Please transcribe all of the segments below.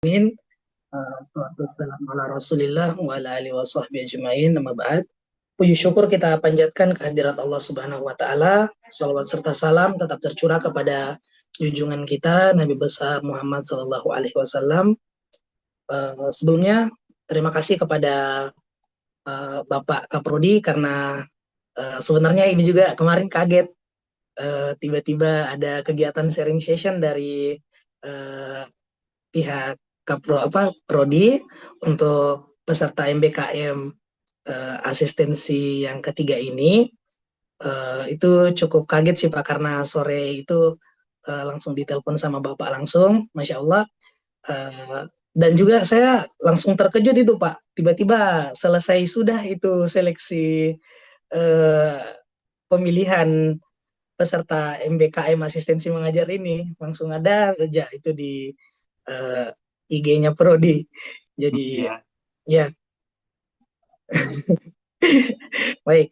Amin. Salatu wassalamu ala Rasulillah wa ala alihi wa sahbihi ajma'in. Nama ba'd. Puji syukur kita panjatkan kehadirat Allah Subhanahu wa taala. Salawat serta salam tetap tercurah kepada junjungan kita Nabi besar Muhammad sallallahu alaihi wasallam. Sebelumnya terima kasih kepada Bapak Kaprodi karena sebenarnya ini juga kemarin kaget tiba-tiba ada kegiatan sharing session dari uh, pihak Prodi untuk peserta MBKM asistensi yang ketiga ini. Itu cukup kaget sih Pak karena sore itu langsung ditelepon sama Bapak langsung, Masya Allah. Uh, dan juga saya langsung terkejut itu Pak, tiba-tiba selesai sudah itu seleksi uh, pemilihan peserta MBKM asistensi mengajar ini, langsung ada aja itu di uh, IG-nya Prodi. Jadi Iya, ya baik.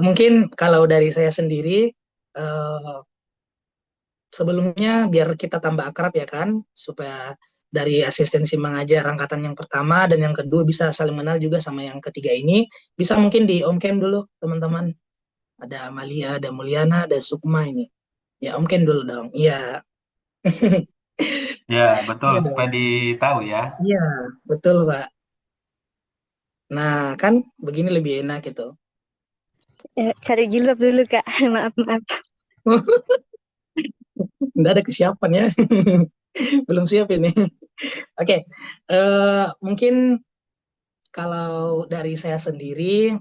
Mungkin kalau dari saya sendiri uh, sebelumnya biar kita tambah akrab ya kan, supaya dari asistensi mengajar angkatan yang pertama dan yang kedua bisa saling mengenal juga sama yang ketiga ini. Bisa mungkin di Om Kem dulu teman-teman. Ada Amalia, ada Mulyana, ada Sukma ini. Ya Om Kem dulu dong. Iya. ya betul Iya supaya dong. ditahu ya. Iya, betul Pak. Nah, kan begini lebih enak gitu. Cari jilbab dulu Kak. Maaf, maaf. Nggak ada kesiapan ya. Belum siap ini. Oke, mungkin kalau dari saya sendiri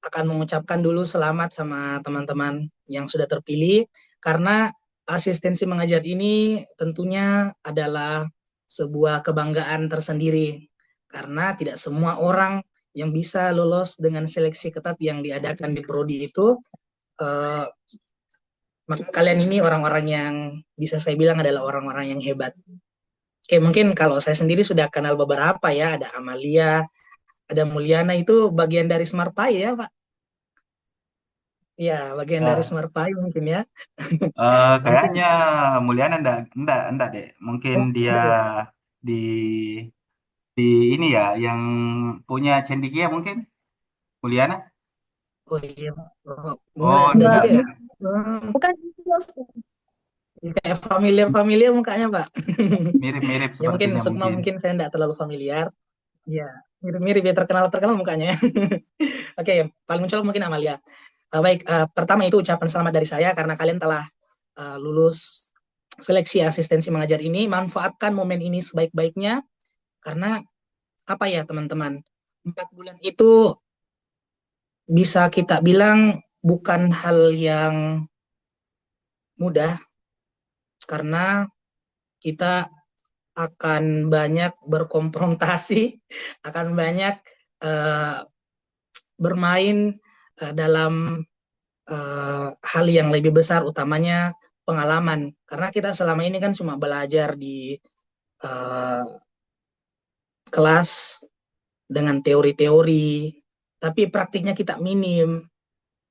akan mengucapkan dulu selamat sama teman-teman yang sudah terpilih karena asistensi mengajar ini tentunya adalah sebuah kebanggaan tersendiri karena tidak semua orang yang bisa lolos dengan seleksi ketat yang diadakan di prodi itu. eh, Maka kalian ini orang-orang yang bisa saya bilang adalah orang-orang yang hebat. Oke, mungkin kalau saya sendiri sudah kenal beberapa ya, ada Amalia, ada Mulyana itu bagian dari Smart Pie ya, Pak? Ya, bagian dari Eh, Smart Pie mungkin ya. Nanti, kayaknya Mulyana enggak deh. Mungkin oh, dia enggak ya? di di ini ya yang punya cendikia mungkin Mulyana. Oh iya, oh, Oh, enggak Mbak, juga ya? bu- Hmm, bukan kayak familiar-familiar mukanya, Pak. mirip-mirip Ya mungkin sepertinya Sukma mungkin. mungkin saya enggak terlalu familiar. Ya, mirip-mirip ya terkenal-terkenal mukanya. Oke, paling muncul mungkin Amalia. Baik, pertama itu ucapan selamat dari saya karena kalian telah lulus seleksi asistensi mengajar ini. Manfaatkan momen ini sebaik-baiknya karena apa ya teman-teman? 4 bulan itu bisa kita bilang bukan hal yang mudah karena kita akan banyak berkonfrontasi, akan banyak uh, bermain dalam hal yang lebih besar, utamanya pengalaman. Karena kita selama ini kan cuma belajar di uh, kelas dengan teori-teori, tapi praktiknya kita minim.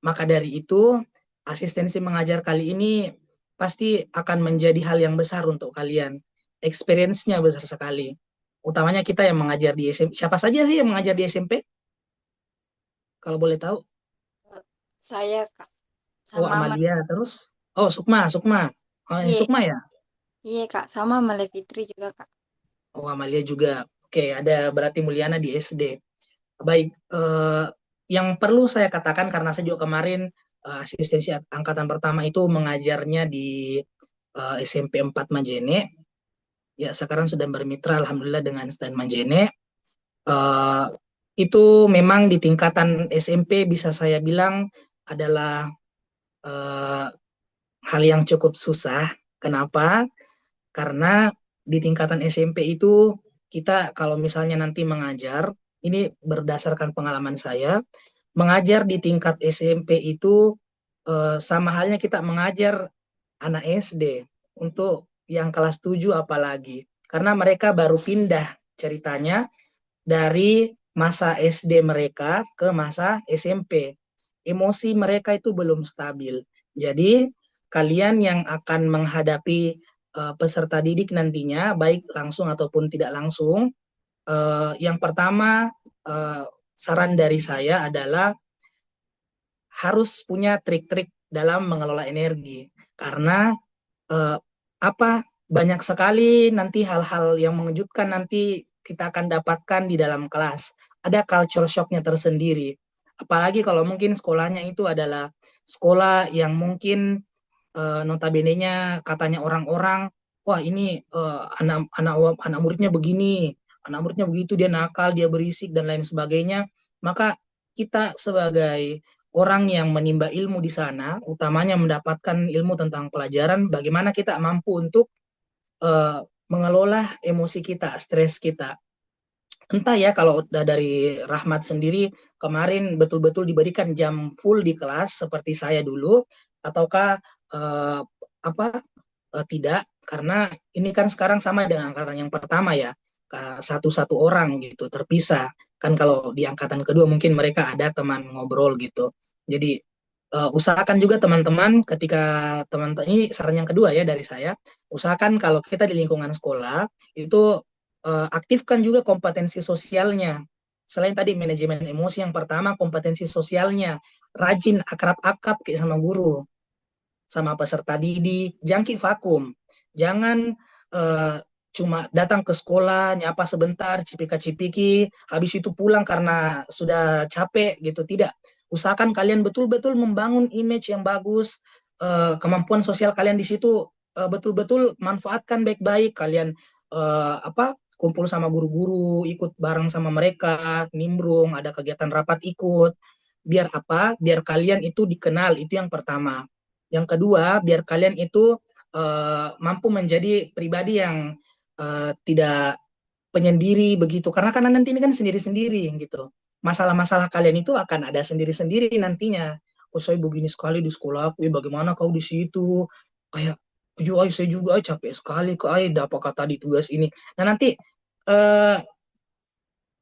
Maka dari itu, asistensi mengajar kali ini pasti akan menjadi hal yang besar untuk kalian. Experience-nya besar sekali. Utamanya kita yang mengajar di SMP. Siapa saja sih yang mengajar di SMP? Kalau boleh tahu. saya Kak Oh, sama Amalia. Terus? Oh, Sukma. Sukma. Oh, yang Iya, Sukma ya? iya Kak, sama Male Fitri juga Kak. Oh, Amalia juga. Oke, ada berarti Mulyana di SD. Baik, yang perlu saya katakan karena saya juga kemarin asistensi angkatan pertama itu mengajarnya di SMP 4 Majene. Ya, sekarang sudah bermitra alhamdulillah dengan Stan Majene. Eh, itu memang di tingkatan SMP bisa saya bilang adalah eh, hal yang cukup susah. Kenapa? Karena di tingkatan SMP itu kita kalau misalnya nanti mengajar, ini berdasarkan pengalaman saya, mengajar di tingkat SMP itu sama halnya kita mengajar anak SD untuk yang kelas 7 apalagi. Karena mereka baru pindah ceritanya dari masa SD mereka ke masa SMP. Emosi mereka itu belum stabil. Jadi kalian yang akan menghadapi peserta didik nantinya, baik langsung ataupun tidak langsung. Yang pertama, saran dari saya adalah harus punya trik-trik dalam mengelola energi, karena banyak sekali nanti hal-hal yang mengejutkan nanti kita akan dapatkan di dalam kelas. Ada culture shock-nya tersendiri. Apalagi kalau mungkin sekolahnya itu adalah sekolah yang mungkin notabene-nya katanya orang-orang, wah ini anak muridnya begini, anak muridnya begitu, dia nakal, dia berisik dan lain sebagainya. Maka kita sebagai orang yang menimba ilmu di sana, utamanya mendapatkan ilmu tentang pelajaran, bagaimana kita mampu untuk mengelola emosi kita, stres kita. Entah ya, kalau dari Rahmat sendiri kemarin betul-betul diberikan jam full di kelas seperti saya dulu, ataukah tidak, karena ini kan sekarang sama dengan angkatan yang pertama ya, satu-satu orang gitu terpisah. Kan kalau di angkatan kedua mungkin mereka ada teman ngobrol gitu. Jadi usahakan juga teman-teman, ketika teman-teman, ini saran yang kedua ya dari saya, usahakan kalau kita di lingkungan sekolah itu aktifkan juga kompetensi sosialnya. Selain tadi manajemen emosi, yang pertama kompetensi sosialnya, rajin akrab-akrab kayak sama guru, sama peserta didik, jangkik vakum. Jangan cuma datang ke sekolah, nyapa sebentar, cipika-cipiki, habis itu pulang karena sudah capek gitu. Tidak. Usahakan kalian betul-betul membangun image yang bagus, kemampuan sosial kalian di situ betul-betul manfaatkan baik-baik. Kalian kumpul sama guru-guru, ikut bareng sama mereka, nimbrung, ada kegiatan rapat ikut. Biar apa? Biar kalian itu dikenal, itu yang pertama. Yang kedua, biar kalian itu mampu menjadi pribadi yang tidak penyendiri begitu. Karena nanti ini kan sendiri-sendiri gitu. Masalah-masalah kalian itu akan ada sendiri-sendiri nantinya. Oh, saya begini sekali di sekolah aku, bagaimana kau di situ? Kayak, saya juga capek sekali kok, dapat kata di tugas ini. Nah, nanti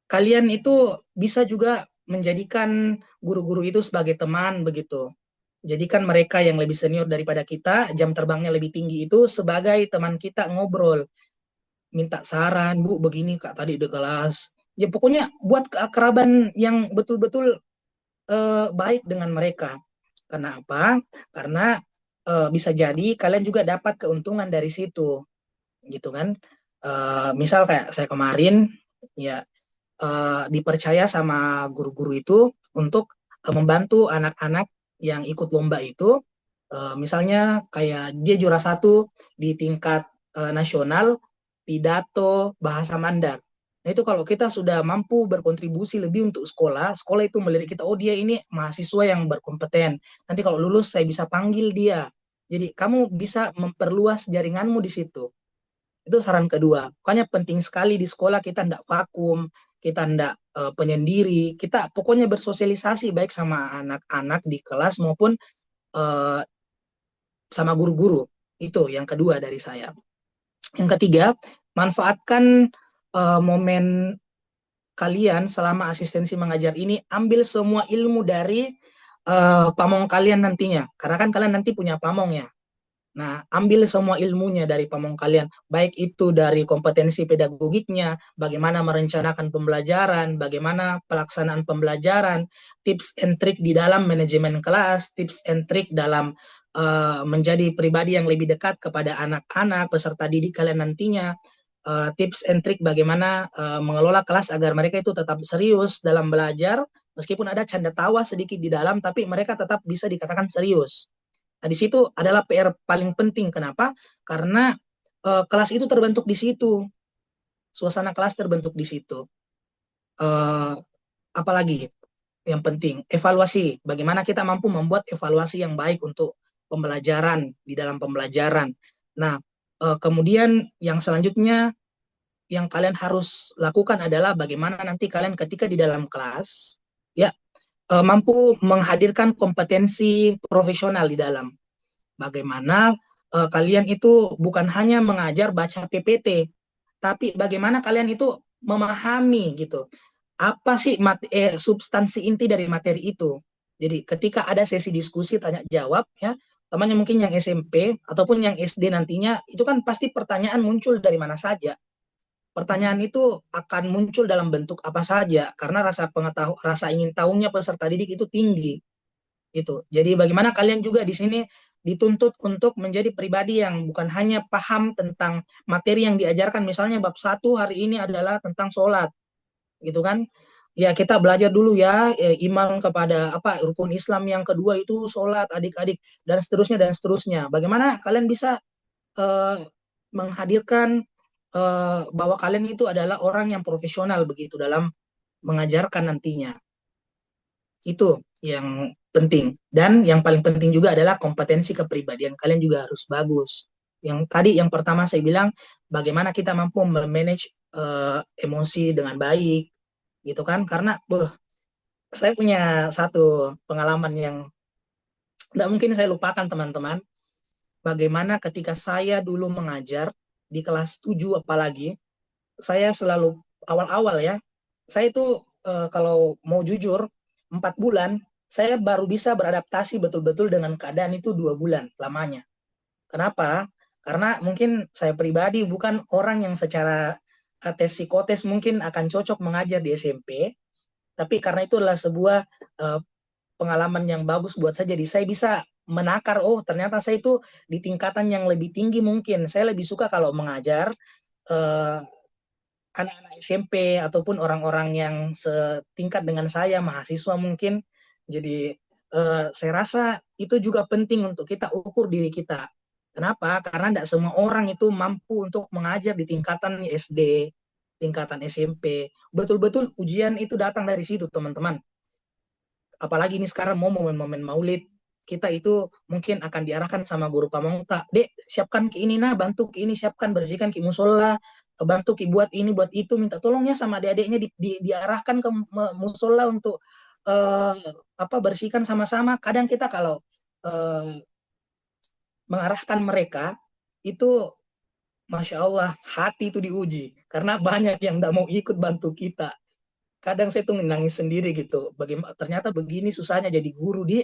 kalian itu bisa juga menjadikan guru-guru itu sebagai teman begitu. Jadikan mereka yang lebih senior daripada kita, jam terbangnya lebih tinggi itu sebagai teman kita ngobrol. Minta saran, Bu, begini Kak tadi di kelas. Ya pokoknya buat keakraban yang betul-betul baik dengan mereka. Karena apa? Karena bisa jadi kalian juga dapat keuntungan dari situ. Gitu kan. Misal kayak saya kemarin, ya dipercaya sama guru-guru itu untuk membantu anak-anak yang ikut lomba itu, misalnya kayak dia juara 1 di tingkat nasional pidato bahasa Mandar. Nah itu kalau kita sudah mampu berkontribusi lebih untuk sekolah, sekolah itu melirik kita, oh dia ini mahasiswa yang berkompeten. Nanti kalau lulus saya bisa panggil dia. Jadi kamu bisa memperluas jaringanmu di situ. Itu saran kedua. Pokoknya penting sekali di sekolah kita tidak vakum, kita tidak penyendiri, kita pokoknya bersosialisasi baik sama anak-anak di kelas maupun sama guru-guru. Itu yang kedua dari saya. Yang ketiga, manfaatkan momen kalian selama asistensi mengajar ini, ambil semua ilmu dari pamong kalian nantinya. Karena kan kalian nanti punya pamong ya. Nah, ambil semua ilmunya dari pamong kalian, baik itu dari kompetensi pedagogiknya, bagaimana merencanakan pembelajaran, bagaimana pelaksanaan pembelajaran, tips and trik di dalam manajemen kelas, tips and trik dalam menjadi pribadi yang lebih dekat kepada anak-anak, peserta didik kalian nantinya, tips and trik bagaimana mengelola kelas agar mereka itu tetap serius dalam belajar, meskipun ada canda tawa sedikit di dalam, tapi mereka tetap bisa dikatakan serius. Nah, di situ adalah PR paling penting. Kenapa? Karena kelas itu terbentuk di situ. Suasana kelas terbentuk di situ. Apalagi yang penting, evaluasi. Bagaimana kita mampu membuat evaluasi yang baik untuk pembelajaran, di dalam pembelajaran. Nah, kemudian yang selanjutnya yang kalian harus lakukan adalah bagaimana nanti kalian ketika di dalam kelas, ya, mampu menghadirkan kompetensi profesional di dalam. Bagaimana kalian itu bukan hanya mengajar baca PPT, tapi bagaimana kalian itu memahami gitu. Apa sih substansi inti dari materi itu. Jadi ketika ada sesi diskusi tanya jawab ya, temannya mungkin yang SMP ataupun yang SD nantinya, itu kan pasti pertanyaan muncul dari mana saja. Pertanyaan itu akan muncul dalam bentuk apa saja karena rasa ingin tahunya peserta didik itu tinggi gitu. Jadi bagaimana kalian juga di sini dituntut untuk menjadi pribadi yang bukan hanya paham tentang materi yang diajarkan, misalnya bab 1 hari ini adalah tentang sholat gitu kan. Ya kita belajar dulu ya, iman kepada apa rukun Islam yang kedua itu sholat adik-adik dan seterusnya dan seterusnya. Bagaimana kalian bisa eh, menghadirkan bahwa kalian itu adalah orang yang profesional begitu dalam mengajarkan nantinya. Itu yang penting. Dan yang paling penting juga adalah kompetensi kepribadian kalian juga harus bagus. Yang tadi yang pertama saya bilang bagaimana kita mampu memanage emosi dengan baik gitu kan, karena saya punya satu pengalaman yang tidak mungkin saya lupakan teman-teman. Bagaimana ketika saya dulu mengajar di kelas 7 apalagi, saya selalu awal-awal ya, saya itu kalau mau jujur 4 bulan saya baru bisa beradaptasi betul-betul dengan keadaan itu 2 bulan lamanya. Kenapa? Karena mungkin saya pribadi bukan orang yang secara tes psikotes mungkin akan cocok mengajar di SMP, tapi karena itu adalah sebuah pengalaman yang bagus buat saya, jadi saya bisa menakar, oh ternyata saya itu di tingkatan yang lebih tinggi, mungkin saya lebih suka kalau mengajar eh, anak-anak SMP ataupun orang-orang yang setingkat dengan saya, mahasiswa mungkin. Jadi saya rasa itu juga penting untuk kita ukur diri kita. Kenapa? Karena tidak semua orang itu mampu untuk mengajar di tingkatan SD, tingkatan SMP. Betul-betul ujian itu datang dari situ, teman-teman. Apalagi ini sekarang mau momen-momen maulid, kita itu mungkin akan diarahkan sama guru pamongta, dek siapkan ki ini, nah bantu ki ini, siapkan bersihkan ki musola, bantu ki buat ini buat itu, minta tolongnya sama adik-adiknya diarahkan ke musola untuk uh, apa bersihkan sama-sama. Kadang kita kalau uh, mengarahkan mereka itu Masya Allah, hati itu diuji karena banyak yang tidak mau ikut bantu kita. Kadang saya tuh nangis sendiri gitu. Bagaimana ternyata begini susahnya jadi guru, di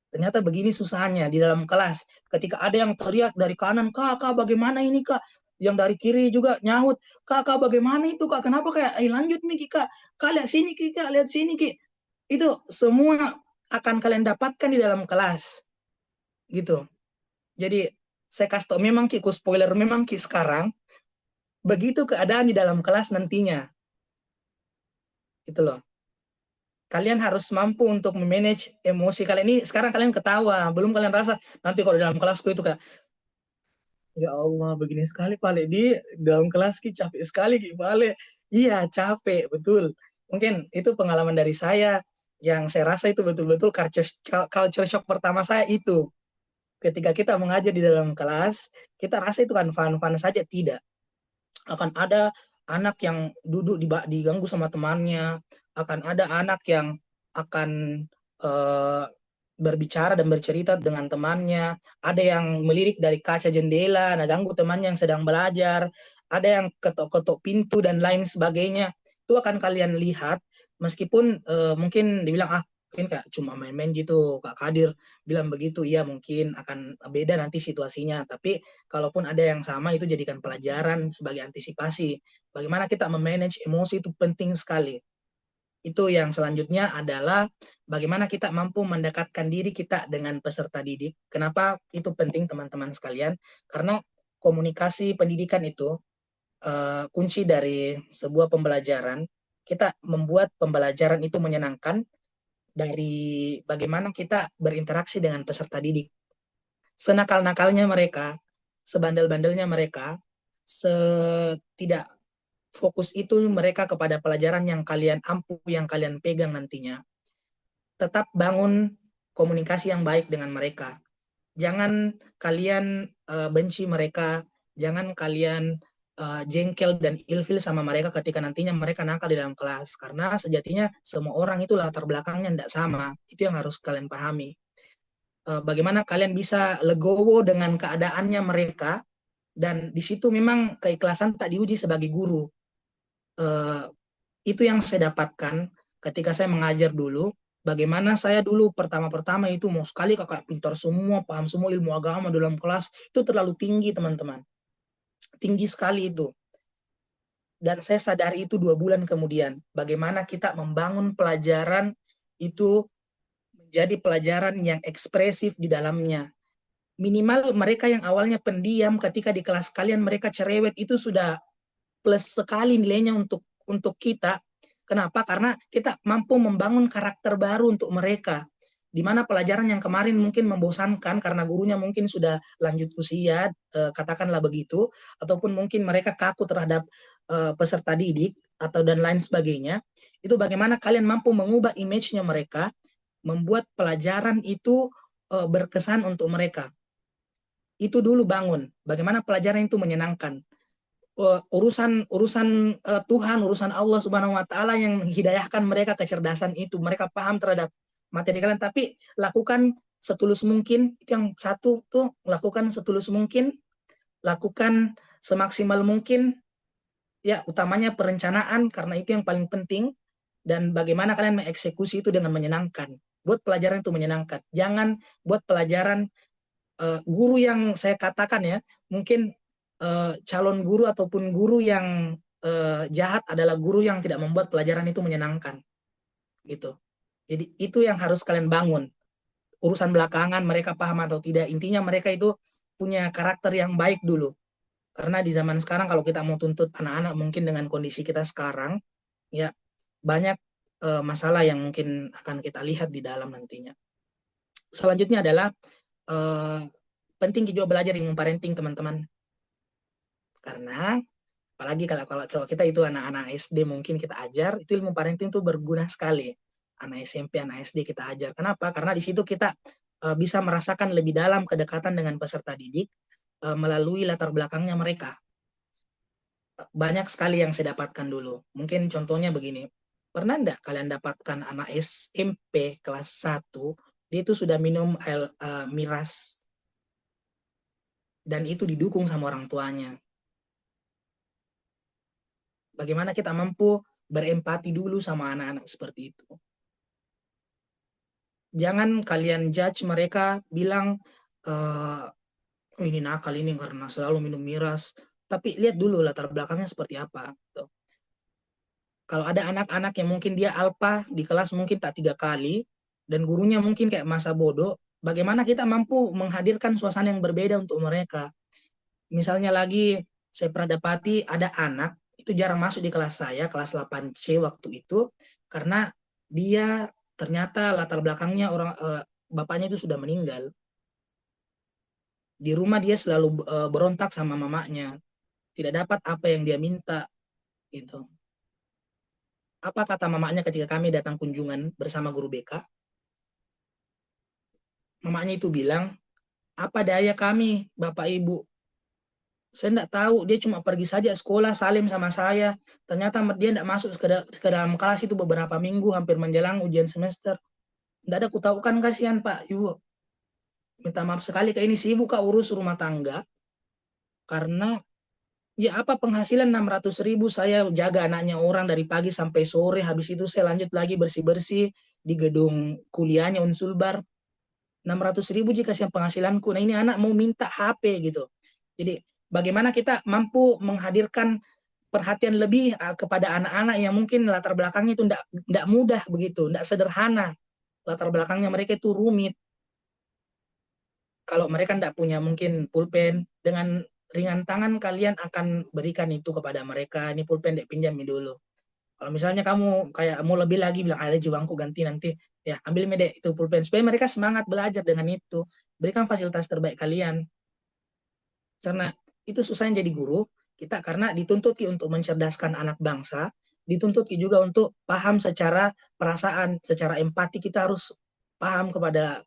ternyata begini susahnya di dalam kelas. Ketika ada yang teriak dari kanan, kak bagaimana ini kak? Yang dari kiri juga nyahut, kak bagaimana itu kak? Kenapa kayak, lanjut nih kak, kak lihat sini kak, lihat sini ki. Itu semua akan kalian dapatkan di dalam kelas, gitu. Jadi saya kasih tau, memang ki, ku spoiler, memang ki sekarang begitu keadaan di dalam kelas nantinya, gitu loh. Kalian harus mampu untuk memanage emosi kalian. Ini sekarang kalian ketawa, belum kalian rasa nanti kalau di dalam kelasku itu kayak, ya Allah begini sekali Pale, di dalam kelas ki capek sekali ki Pale. Iya capek betul. Mungkin itu pengalaman dari saya yang saya rasa itu betul-betul culture shock pertama saya itu. Ketika kita mengajar di dalam kelas, kita rasa itu kan fun-fun saja, tidak. Akan ada anak yang duduk diganggu sama temannya, akan ada anak yang akan uh, berbicara dan bercerita dengan temannya, ada yang melirik dari kaca jendela, nah ganggu temannya yang sedang belajar, ada yang ketok-ketok pintu dan lain sebagainya. Itu akan kalian lihat, meskipun mungkin dibilang mungkin kayak cuma main-main gitu, Kak Kadir bilang begitu, iya mungkin akan beda nanti situasinya, tapi kalaupun ada yang sama itu jadikan pelajaran sebagai antisipasi. Bagaimana kita memanage emosi itu penting sekali. Itu yang selanjutnya adalah bagaimana kita mampu mendekatkan diri kita dengan peserta didik. Kenapa itu penting teman-teman sekalian? Karena komunikasi pendidikan itu kunci dari sebuah pembelajaran. Kita membuat pembelajaran itu menyenangkan dari bagaimana kita berinteraksi dengan peserta didik. Senakal-nakalnya mereka, sebandel-bandelnya mereka, setidak fokus itu mereka kepada pelajaran yang kalian ampu, yang kalian pegang nantinya. Tetap bangun komunikasi yang baik dengan mereka. Jangan kalian benci mereka, jangan kalian jengkel dan ilfil sama mereka ketika nantinya mereka nakal di dalam kelas. Karena sejatinya semua orang itu latar belakangnya tidak sama. Itu yang harus kalian pahami. Bagaimana kalian bisa legowo dengan keadaannya mereka, dan di situ memang keikhlasan tak diuji sebagai guru. Itu yang saya dapatkan ketika saya mengajar dulu. Bagaimana saya dulu pertama-pertama itu mau sekali kakak pintar semua, paham semua ilmu agama dalam kelas, itu terlalu tinggi teman-teman. Tinggi sekali itu. Dan saya sadari itu 2 bulan kemudian. Bagaimana kita membangun pelajaran itu menjadi pelajaran yang ekspresif di dalamnya. Minimal mereka yang awalnya pendiam ketika di kelas kalian mereka cerewet itu sudah plus sekali nilainya untuk kita. Kenapa? Karena kita mampu membangun karakter baru untuk mereka. Di mana pelajaran yang kemarin mungkin membosankan karena gurunya mungkin sudah lanjut usia, katakanlah begitu, ataupun mungkin mereka kaku terhadap peserta didik atau dan lain sebagainya. Itu bagaimana kalian mampu mengubah image-nya mereka, membuat pelajaran itu berkesan untuk mereka. Itu dulu bangun. Bagaimana pelajaran itu menyenangkan. Urusan Tuhan, urusan Allah Subhanahu wa taala yang menghidayahkan mereka kecerdasan itu. Mereka paham terhadap materi kalian, tapi lakukan setulus mungkin. Itu yang satu tuh, lakukan setulus mungkin, lakukan semaksimal mungkin. Ya, utamanya perencanaan karena itu yang paling penting, dan bagaimana kalian mengeksekusi itu dengan menyenangkan. Buat pelajaran itu menyenangkan. Jangan buat pelajaran guru yang saya katakan ya, mungkin calon guru ataupun guru yang jahat adalah guru yang tidak membuat pelajaran itu menyenangkan, gitu. Jadi itu yang harus kalian bangun. Urusan belakangan mereka paham atau tidak, intinya mereka itu punya karakter yang baik dulu. Karena di zaman sekarang kalau kita mau tuntut anak-anak mungkin dengan kondisi kita sekarang, ya banyak masalah yang mungkin akan kita lihat di dalam nantinya. Selanjutnya adalah penting juga belajar ilmu parenting teman-teman. Karena apalagi kalau kita itu anak-anak SD mungkin kita ajar, itu ilmu parenting itu berguna sekali. Anak SMP, anak SD kita ajar. Kenapa? Karena di situ kita bisa merasakan lebih dalam kedekatan dengan peserta didik melalui latar belakangnya mereka. Banyak sekali yang saya dapatkan dulu. Mungkin contohnya begini. Pernah enggak kalian dapatkan anak SMP kelas 1, dia itu sudah minum miras dan itu didukung sama orang tuanya. Bagaimana kita mampu berempati dulu sama anak-anak seperti itu. Jangan kalian judge mereka, bilang, oh, ini nakal ini karena selalu minum miras. Tapi lihat dulu latar belakangnya seperti apa. Gitu. Kalau ada anak-anak yang mungkin dia alpa di kelas mungkin tak 3 kali, dan gurunya mungkin kayak masa bodoh, bagaimana kita mampu menghadirkan suasana yang berbeda untuk mereka. Misalnya lagi, saya pernah dapati ada anak, itu jarang masuk di kelas saya, kelas 8C waktu itu, karena dia ternyata latar belakangnya bapaknya itu sudah meninggal. Di rumah dia selalu berontak sama mamanya, tidak dapat apa yang dia minta, gitu. Apa kata mamanya ketika kami datang kunjungan bersama guru BK? Mamanya itu bilang, apa daya kami, Bapak Ibu? Saya tidak tahu, dia cuma pergi saja sekolah, salim sama saya. Ternyata dia tidak masuk ke dalam kelas itu beberapa minggu, hampir menjelang ujian semester. Tidak ada kutahukan, kasihan Pak, Ibu. Minta maaf sekali, kayak ini sibuk Kak urus rumah tangga. Karena ya apa penghasilan 600.000, saya jaga anaknya orang dari pagi sampai sore, habis itu saya lanjut lagi bersih-bersih di gedung kuliahnya Unsulbar. 600.000 jika siang penghasilanku. Nah ini anak mau minta HP gitu. Jadi bagaimana kita mampu menghadirkan perhatian lebih kepada anak-anak yang mungkin latar belakangnya itu tidak mudah begitu, tidak sederhana. Latar belakangnya mereka itu rumit. Kalau mereka tidak punya mungkin pulpen, dengan ringan tangan kalian akan berikan itu kepada mereka. Ini pulpen dek pinjam dulu. Kalau misalnya kamu kayak mau lebih lagi, bilang ada jiwangku ganti nanti, ya ambil medek itu pulpen supaya mereka semangat belajar dengan itu. Berikan fasilitas terbaik kalian. Karena itu susahnya jadi guru kita, karena dituntut untuk mencerdaskan anak bangsa, dituntut juga untuk paham secara perasaan, secara empati. Kita harus paham kepada,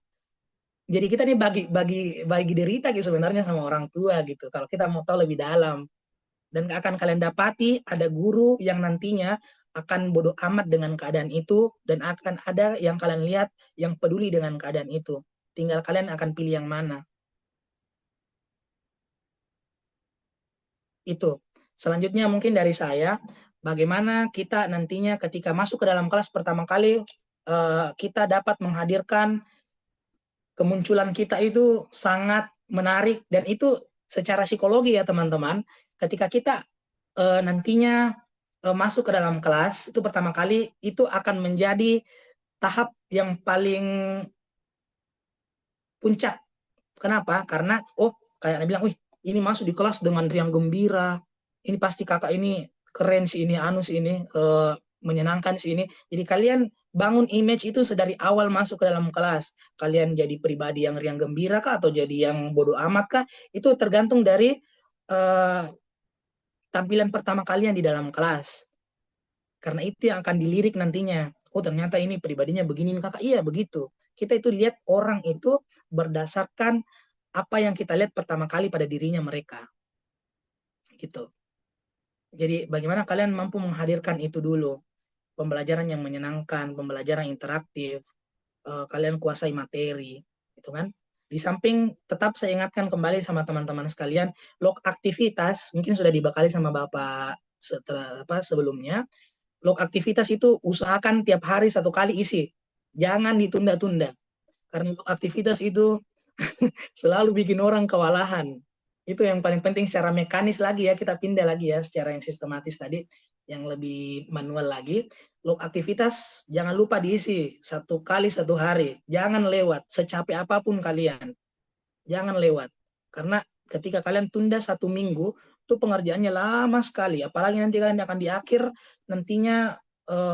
jadi kita nih bagi derita gitu sebenarnya sama orang tua gitu. Kalau kita mau tahu lebih dalam, dan akan kalian dapati ada guru yang nantinya akan bodoh amat dengan keadaan itu, dan akan ada yang kalian lihat yang peduli dengan keadaan itu. Tinggal kalian akan pilih yang mana. Itu. Selanjutnya mungkin dari saya, bagaimana kita nantinya ketika masuk ke dalam kelas pertama kali, kita dapat menghadirkan kemunculan kita itu sangat menarik, dan itu secara psikologi ya teman-teman. Ketika kita nantinya masuk ke dalam kelas, itu pertama kali itu akan menjadi tahap yang paling puncak. Kenapa? Karena kayak Anda bilang, wih ini masuk di kelas dengan riang gembira, ini pasti kakak ini keren sih, ini anu sih, ini menyenangkan sih ini. Jadi kalian bangun image itu sedari awal masuk ke dalam kelas. Kalian jadi pribadi yang riang gembira kah, atau jadi yang bodoh amat kah? Itu tergantung dari tampilan pertama kalian di dalam kelas. Karena itu yang akan dilirik nantinya. Oh ternyata ini pribadinya begini kakak. Iya begitu. Kita itu lihat orang itu berdasarkan apa yang kita lihat pertama kali pada dirinya mereka. Gitu. Jadi bagaimana kalian mampu menghadirkan itu dulu. Pembelajaran yang menyenangkan, pembelajaran interaktif, kalian kuasai materi, gitu kan. Di samping tetap saya ingatkan kembali sama teman-teman sekalian, log aktivitas mungkin sudah dibekali sama Bapak sebelumnya. Log aktivitas itu usahakan tiap hari 1 kali isi. Jangan ditunda-tunda. Karena log aktivitas itu selalu bikin orang kewalahan. Itu yang paling penting secara mekanis lagi ya, kita pindah lagi ya secara yang sistematis tadi, yang lebih manual lagi. Log aktivitas jangan lupa diisi 1 kali 1 hari. Jangan lewat, secapek apapun kalian. Jangan lewat. Karena ketika kalian tunda 1 minggu, itu pengerjaannya lama sekali. Apalagi nanti kalian akan di akhir, nantinya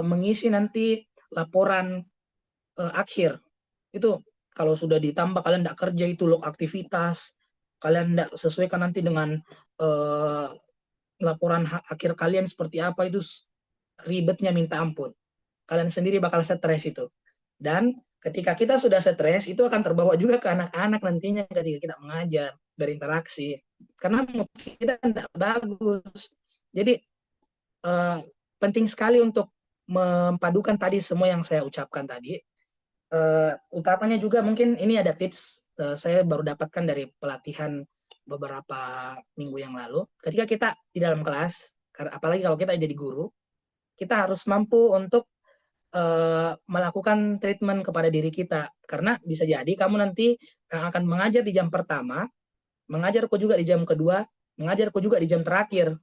mengisi nanti laporan akhir. Itu kalau sudah ditambah kalian tidak kerja itu log aktivitas, kalian tidak sesuaikan nanti dengan laporan akhir kalian seperti apa, itu ribetnya minta ampun. Kalian sendiri bakal stres itu. Dan ketika kita sudah stres, itu akan terbawa juga ke anak-anak nantinya ketika kita mengajar, berinteraksi. Karena mood kita tidak bagus. Jadi penting sekali untuk mempadukan tadi semua yang saya ucapkan tadi. Utamanya juga mungkin ini ada tips saya baru dapatkan dari pelatihan beberapa minggu yang lalu. Ketika kita di dalam kelas, apalagi kalau kita jadi guru, kita harus mampu untuk melakukan treatment kepada diri kita. Karena bisa jadi kamu nanti akan mengajar di jam pertama, mengajar kok juga di jam kedua, mengajar kok juga di jam terakhir.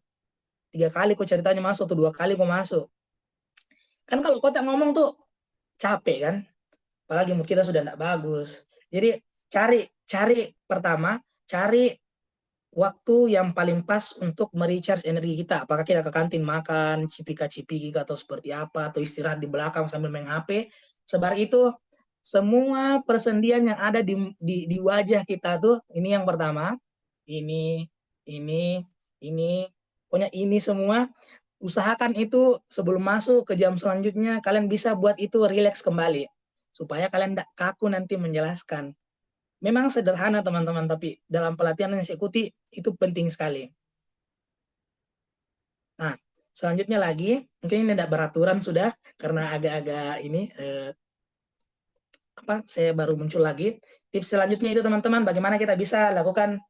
3 kali kok ceritanya masuk, atau 2 kali kok masuk. Kan kalau kau tak ngomong tuh capek kan? Apalagi mood kita sudah tidak bagus. Jadi cari pertama, cari waktu yang paling pas untuk merecharge energi kita. Apakah kita ke kantin makan, cipika-cipiki atau seperti apa, atau istirahat di belakang sambil main HP. Sebar itu semua persendian yang ada di wajah kita tuh, ini yang pertama, ini, pokoknya ini semua. Usahakan itu sebelum masuk ke jam selanjutnya kalian bisa buat itu rileks kembali, supaya kalian tidak kaku nanti menjelaskan. Memang sederhana teman-teman, tapi dalam pelatihan yang saya ikuti itu penting sekali. Nah, selanjutnya lagi, mungkin ini tidak beraturan sudah, karena agak-agak ini, saya baru muncul lagi. Tips selanjutnya itu teman-teman, bagaimana kita bisa lakukan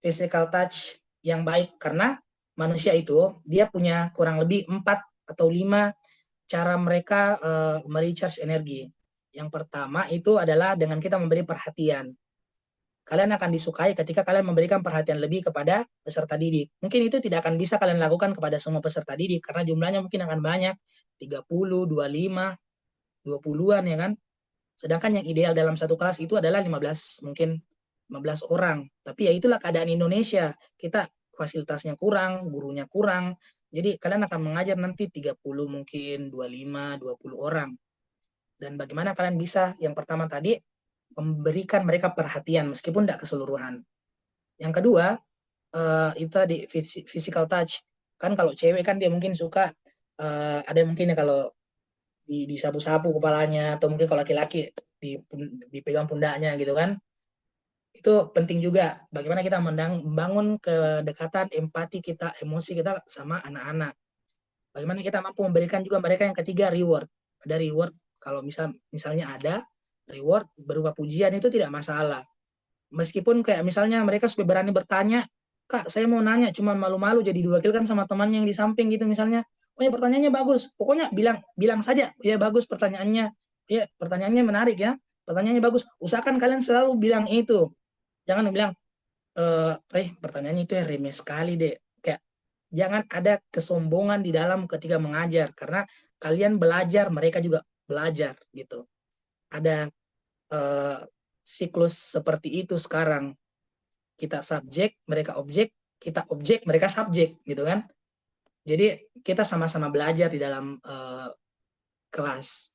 physical touch yang baik, karena manusia itu, dia punya kurang lebih 4 atau 5 cara mereka merecharge energi. Yang pertama itu adalah dengan kita memberi perhatian. Kalian akan disukai ketika kalian memberikan perhatian lebih kepada peserta didik. Mungkin itu tidak akan bisa kalian lakukan kepada semua peserta didik, karena jumlahnya mungkin akan banyak, 30, 25, 20-an ya kan. Sedangkan yang ideal dalam satu kelas itu adalah 15, mungkin 15 orang. Tapi ya itulah keadaan Indonesia. Kita fasilitasnya kurang, gurunya kurang. Jadi kalian akan mengajar nanti 30 mungkin, 25, 20 orang. Dan bagaimana kalian bisa, yang pertama tadi, memberikan mereka perhatian meskipun tidak keseluruhan. Yang kedua, itu tadi physical touch. Kan kalau cewek kan dia mungkin suka, ada mungkin ya kalau disapu-sapu kepalanya, atau mungkin kalau laki-laki dipegang pundaknya gitu kan. Itu penting juga, bagaimana kita membangun kedekatan, empati kita, emosi kita sama anak-anak. Bagaimana kita mampu memberikan juga mereka yang ketiga, reward. Ada reward, kalau misalnya ada reward berupa pujian, itu tidak masalah. Meskipun kayak misalnya mereka supaya berani bertanya, Kak saya mau nanya, cuman malu-malu jadi diwakilkan sama temannya yang di samping gitu misalnya. Oh ya pertanyaannya bagus, pokoknya bilang saja ya bagus pertanyaannya, ya pertanyaannya menarik ya. Pertanyaannya bagus. Usahakan kalian selalu bilang itu. Jangan bilang, pertanyaannya itu ya remeh sekali deh. Kayak jangan ada kesombongan di dalam ketika mengajar karena kalian belajar, mereka juga belajar gitu. Ada siklus seperti itu sekarang. Kita subjek, mereka objek, mereka subjek gitu kan. Jadi kita sama-sama belajar di dalam kelas.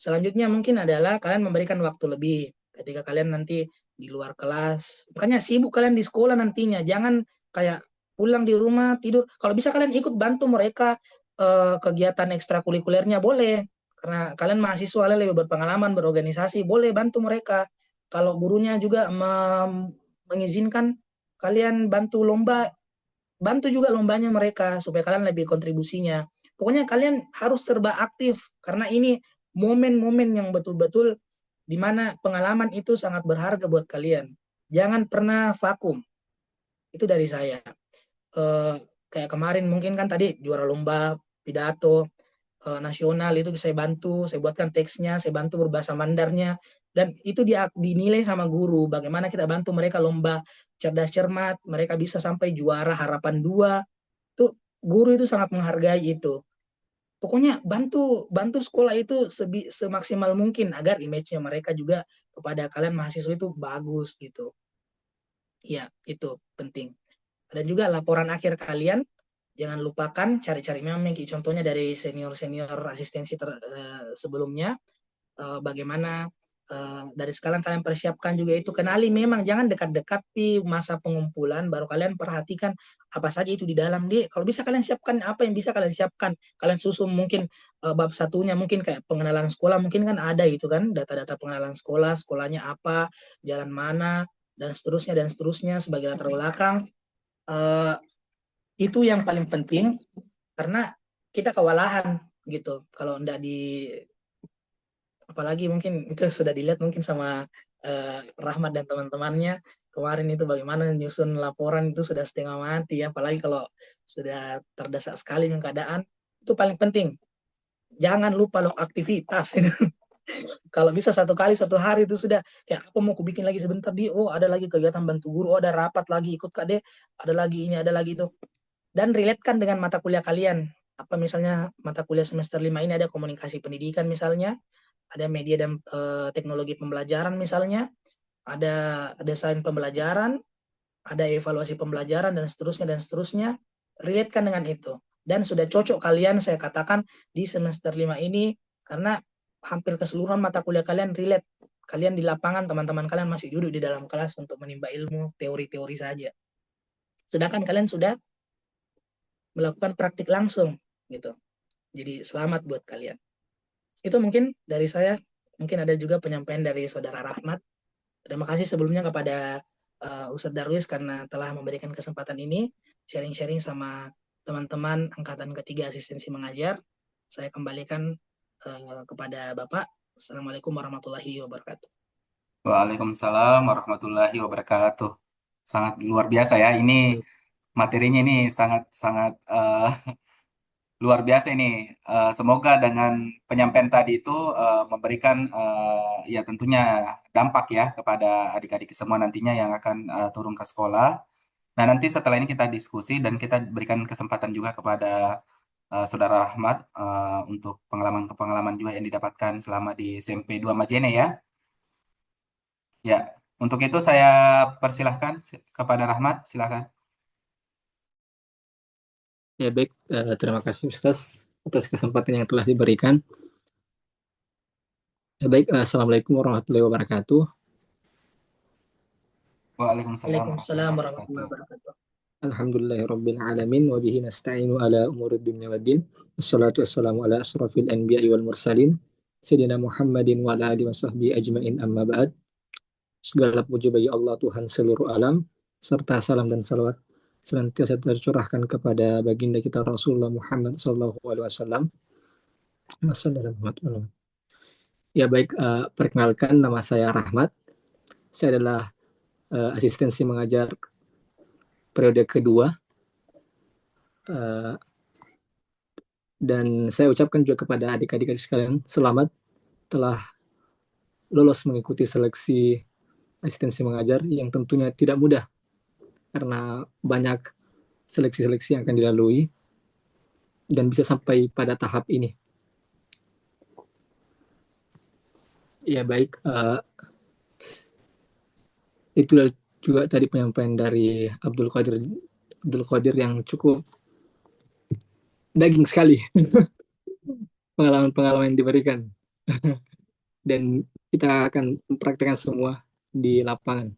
Selanjutnya mungkin adalah kalian memberikan waktu lebih ketika kalian nanti di luar kelas. Makanya sibuk kalian di sekolah nantinya. Jangan kayak pulang di rumah tidur. Kalau bisa kalian ikut bantu mereka kegiatan ekstrakurikulernya boleh. Karena kalian mahasiswa, kalian lebih berpengalaman berorganisasi, boleh bantu mereka. Kalau gurunya juga mengizinkan kalian bantu lomba, bantu juga lombanya mereka supaya kalian lebih kontribusinya. Pokoknya kalian harus serba aktif karena ini momen-momen yang betul-betul di mana pengalaman itu sangat berharga buat kalian. Jangan pernah vakum. Itu dari saya. Kayak kemarin mungkin kan tadi juara lomba pidato nasional itu saya bantu, saya buatkan teksnya, saya bantu berbahasa Mandarnya, dan itu dinilai sama guru. Bagaimana kita bantu mereka lomba cerdas cermat, mereka bisa sampai juara harapan 2. Tuh guru itu sangat menghargai itu. Pokoknya bantu bantu sekolah itu semaksimal mungkin agar image-nya mereka juga kepada kalian mahasiswa itu bagus gitu. Ya, itu penting. Dan juga laporan akhir kalian jangan lupakan cari-cari memang contohnya dari senior-senior asistensi sebelumnya, bagaimana dari sekarang kalian persiapkan juga itu, kenali memang jangan dekat-dekat di masa pengumpulan baru kalian perhatikan apa saja itu di dalam. Kalau bisa kalian siapkan apa yang bisa kalian siapkan, kalian susun mungkin bab satunya mungkin kayak pengenalan sekolah, mungkin kan ada itu kan data-data pengenalan sekolah, sekolahnya apa, jalan mana, dan seterusnya sebagai latar belakang. Itu yang paling penting karena kita kewalahan gitu kalau enggak apalagi mungkin itu sudah dilihat mungkin sama Rahmat dan teman-temannya kemarin itu bagaimana nyusun laporan itu sudah setengah mati ya, apalagi kalau sudah terdesak sekali dengan keadaan. Itu paling penting, jangan lupa loh aktivitas. Kalau bisa satu kali satu hari itu sudah kayak apa mau aku bikin lagi sebentar ada lagi kegiatan bantu guru, ada rapat lagi ikut kak deh, ada lagi ini ada lagi itu, dan relatekan dengan mata kuliah kalian. Apa misalnya mata kuliah semester 5 ini ada komunikasi pendidikan misalnya, ada media dan teknologi pembelajaran misalnya, ada desain pembelajaran, ada evaluasi pembelajaran dan seterusnya. Relatekan dengan itu. Dan sudah cocok kalian saya katakan di semester 5 ini karena hampir keseluruhan mata kuliah kalian relate. Kalian di lapangan, teman-teman kalian masih duduk di dalam kelas untuk menimba ilmu teori-teori saja. Sedangkan kalian sudah melakukan praktik langsung gitu. Jadi selamat buat kalian. Itu mungkin dari saya. Mungkin ada juga penyampaian dari Saudara Rahmat. Terima kasih sebelumnya kepada Ustadz Darwis karena telah memberikan kesempatan ini sharing-sharing sama teman-teman angkatan ketiga asistensi mengajar. Saya kembalikan kepada Bapak. Assalamualaikum warahmatullahi wabarakatuh. Waalaikumsalam warahmatullahi wabarakatuh. Sangat luar biasa ya. Ini materinya ini sangat sangat luar biasa ini. Semoga dengan penyampaian tadi itu memberikan ya tentunya dampak ya kepada adik-adik semua nantinya yang akan turun ke sekolah. Nah, nanti setelah ini kita diskusi dan kita berikan kesempatan juga kepada Saudara Ahmad untuk pengalaman-pengalaman juga yang didapatkan selama di SMP 2 Majene ya. Ya, untuk itu saya persilahkan kepada Rahmat, silakan. Ya baik, terima kasih Ustaz atas kesempatan yang telah diberikan. Ya baik, Assalamualaikum warahmatullahi wabarakatuh. Waalaikumsalam Waalaikumsalam warahmatullahi warahmatullahi wabarakatuh. Alhamdulillahirabbil alamin wa bihi nasta'inu ala umuri dunya waddin. Wassalatu wassalamu ala asrofil anbiya'i wal mursalin sayyidina Muhammadin wa ala alihi wasahbihi ajmain, amma ba'd. Segala puji bagi Allah Tuhan seluruh alam, serta salam dan salawat senantiasa tercurahkan kepada baginda kita Rasulullah Muhammad sallallahu alaihi wasallam. Ya baik, perkenalkan nama saya Rahmat. Saya adalah asistensi mengajar periode kedua, dan saya ucapkan juga kepada adik-adik sekalian selamat telah lolos mengikuti seleksi asistensi mengajar yang tentunya tidak mudah karena banyak seleksi-seleksi yang akan dilalui dan bisa sampai pada tahap ini. Ya baik, itulah juga tadi penyampaian dari Abdul Qadir yang cukup daging sekali pengalaman-pengalaman yang diberikan dan kita akan mempraktikkan semua di lapangan.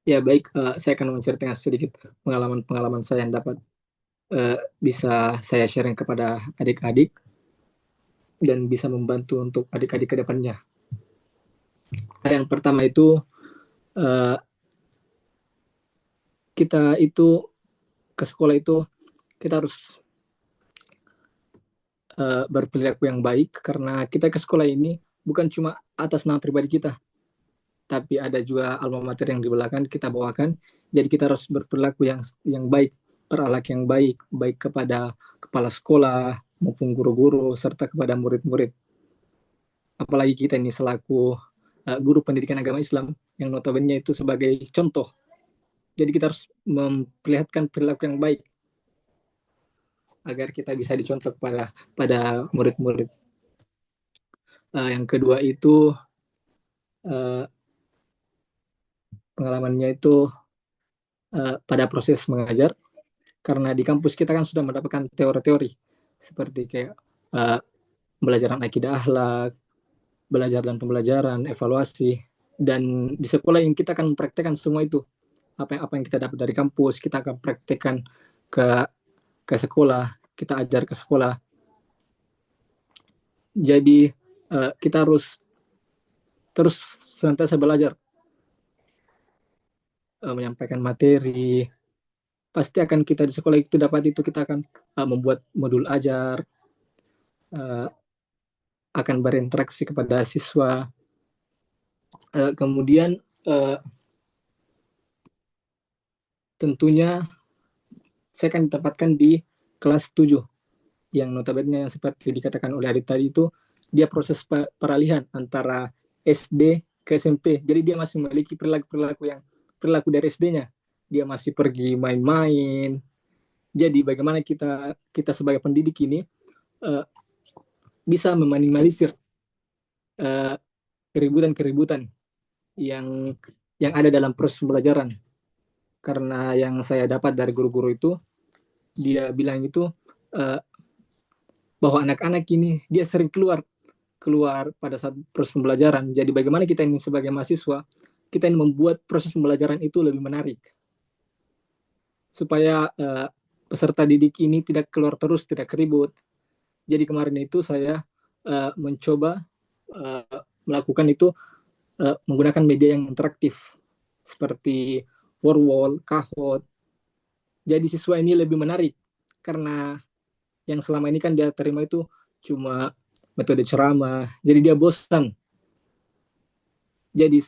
Ya baik, saya akan menceritakan sedikit pengalaman-pengalaman saya yang dapat bisa saya sharing kepada adik-adik dan bisa membantu untuk adik-adik ke depannya. Yang pertama itu kita itu ke sekolah itu kita harus berperilaku yang baik karena kita ke sekolah ini bukan cuma atas nama pribadi kita, tapi ada juga alma mater yang di belakang kita bawakan. Jadi kita harus berperilaku yang baik, berakhlak yang baik, baik kepada kepala sekolah maupun guru-guru serta kepada murid-murid. Apalagi kita ini selaku guru pendidikan agama Islam yang notabene itu sebagai contoh. Jadi kita harus memperlihatkan perilaku yang baik agar kita bisa dicontoh pada murid-murid. Yang kedua itu pengalamannya itu pada proses mengajar, karena di kampus kita kan sudah mendapatkan teori-teori seperti kayak pembelajaran akidah akhlak, belajar dan pembelajaran, evaluasi, dan di sekolah yang kita akan mempraktekkan semua itu. Apa yang kita dapat dari kampus, kita akan praktekkan ke sekolah, kita ajar ke sekolah. Jadi kita harus terus senantiasa belajar, menyampaikan materi. Pasti akan kita di sekolah itu dapat itu, kita akan membuat modul ajar, akan berinteraksi kepada siswa. Kemudian tentunya saya akan ditempatkan di kelas 7 yang notabene yang seperti dikatakan oleh Adit tadi itu dia proses peralihan antara SD ke SMP. Jadi dia masih memiliki perilaku dari SD-nya. Dia masih pergi main-main. Jadi bagaimana kita sebagai pendidik ini bisa meminimalisir keributan-keributan yang ada dalam proses pembelajaran. Karena yang saya dapat dari guru-guru itu, dia bilang itu bahwa anak-anak ini dia sering keluar pada saat proses pembelajaran. Jadi bagaimana kita ini sebagai mahasiswa, kita ini membuat proses pembelajaran itu lebih menarik. Supaya peserta didik ini tidak keluar terus, tidak keribut. Jadi kemarin itu saya mencoba melakukan itu menggunakan media yang interaktif seperti wall, Kahoot. Jadi siswa ini lebih menarik karena yang selama ini kan dia terima itu cuma metode ceramah, jadi dia bosan. Jadi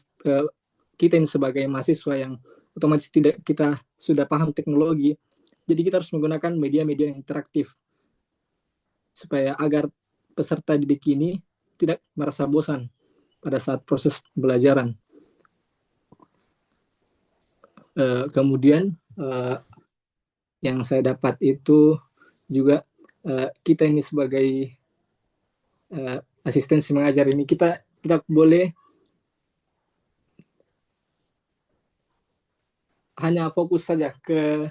kita ini sebagai mahasiswa yang otomatis kita sudah paham teknologi, jadi kita harus menggunakan media-media yang interaktif supaya agar peserta didik ini tidak merasa bosan pada saat proses pembelajaran. Kemudian yang saya dapat itu juga kita ini sebagai asistensi mengajar ini kita boleh hanya fokus saja ke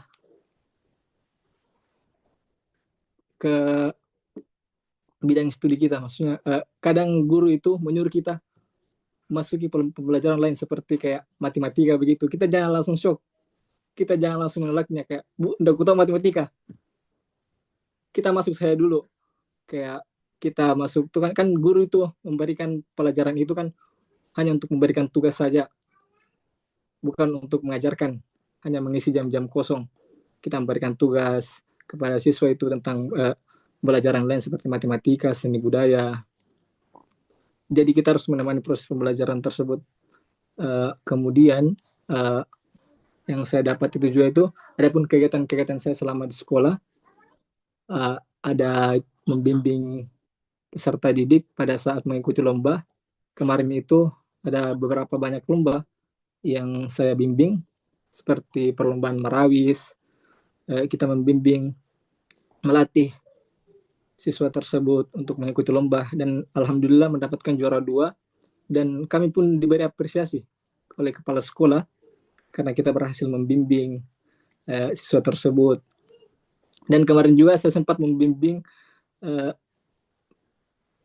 bidang studi kita. Maksudnya kadang guru itu menyuruh kita masuki pembelajaran lain seperti kayak matematika begitu. Kita jangan langsung shock. Kita jangan langsung menolaknya kayak, Bu, udah aku tahu matematika. Kita masuk saya dulu. Kayak kita masuk tuh kan guru itu memberikan pelajaran itu kan hanya untuk memberikan tugas saja. Bukan untuk mengajarkan, hanya mengisi jam-jam kosong. Kita memberikan tugas kepada siswa itu tentang pelajaran lain seperti matematika, seni budaya. Jadi kita harus menemani proses pembelajaran tersebut. Kemudian yang saya dapat itu juga itu, adapun kegiatan-kegiatan saya selama di sekolah, ada membimbing peserta didik pada saat mengikuti lomba. kemarin itu ada beberapa banyak lomba yang saya bimbing, seperti perlombaan merawis. Kita membimbing, melatih siswa tersebut untuk mengikuti lomba, dan alhamdulillah mendapatkan juara 2, dan kami pun diberi apresiasi oleh kepala sekolah karena kita berhasil membimbing siswa tersebut. Dan kemarin juga saya sempat membimbing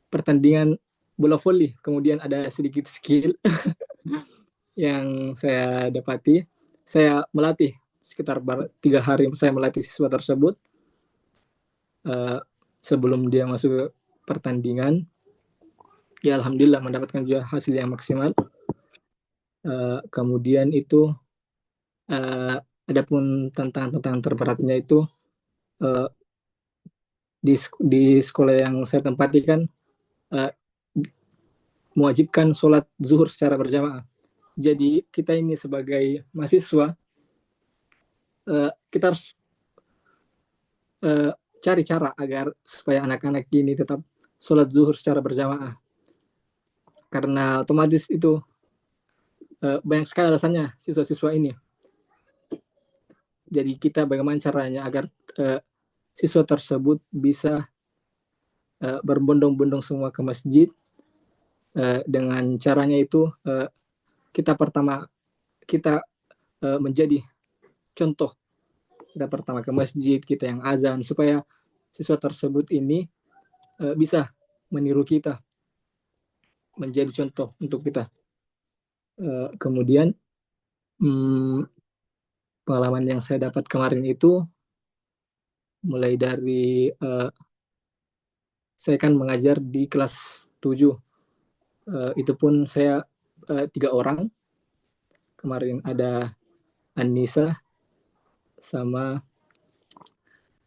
pertandingan bola voli, kemudian ada sedikit skill yang saya dapati. Saya melatih sekitar 3 hari, saya melatih siswa tersebut sebelum dia masuk ke pertandingan. Ya alhamdulillah mendapatkan juga hasil yang maksimal. Kemudian itu adapun tantangan terberatnya itu di sekolah yang saya tempati kan mewajibkan sholat zuhur secara berjamaah. Jadi kita ini sebagai mahasiswa kita harus cari cara agar supaya anak-anak ini tetap sholat zuhur secara berjamaah, karena otomatis itu banyak sekali alasannya siswa-siswa ini. Jadi kita bagaimana caranya agar siswa tersebut bisa berbondong-bondong semua ke masjid. Dengan caranya itu kita menjadi contoh. Kita pertama ke masjid, kita yang azan, supaya siswa tersebut ini bisa meniru kita, menjadi contoh untuk kita. Kemudian pengalaman yang saya dapat kemarin itu mulai dari saya kan mengajar di kelas 7. Itu pun saya 3 orang. Kemarin ada Anissa, sama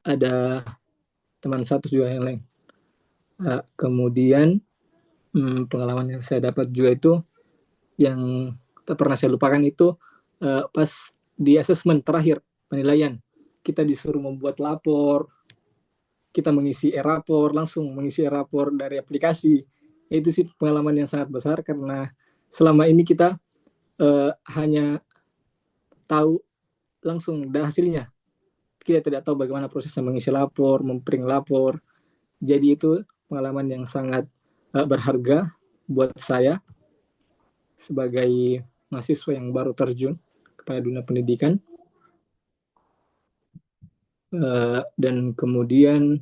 ada teman satu juga yang lain. Kemudian pengalaman yang saya dapat juga itu yang tak pernah saya lupakan itu pas di asesmen terakhir penilaian, kita disuruh membuat lapor, kita langsung mengisi e-rapor dari aplikasi. Itu sih pengalaman yang sangat besar, karena selama ini kita hanya tahu langsung dan hasilnya. Kita tidak tahu bagaimana prosesnya mengisi lapor, memprint lapor. Jadi itu pengalaman yang sangat berharga buat saya sebagai mahasiswa yang baru terjun kepada dunia pendidikan. Dan kemudian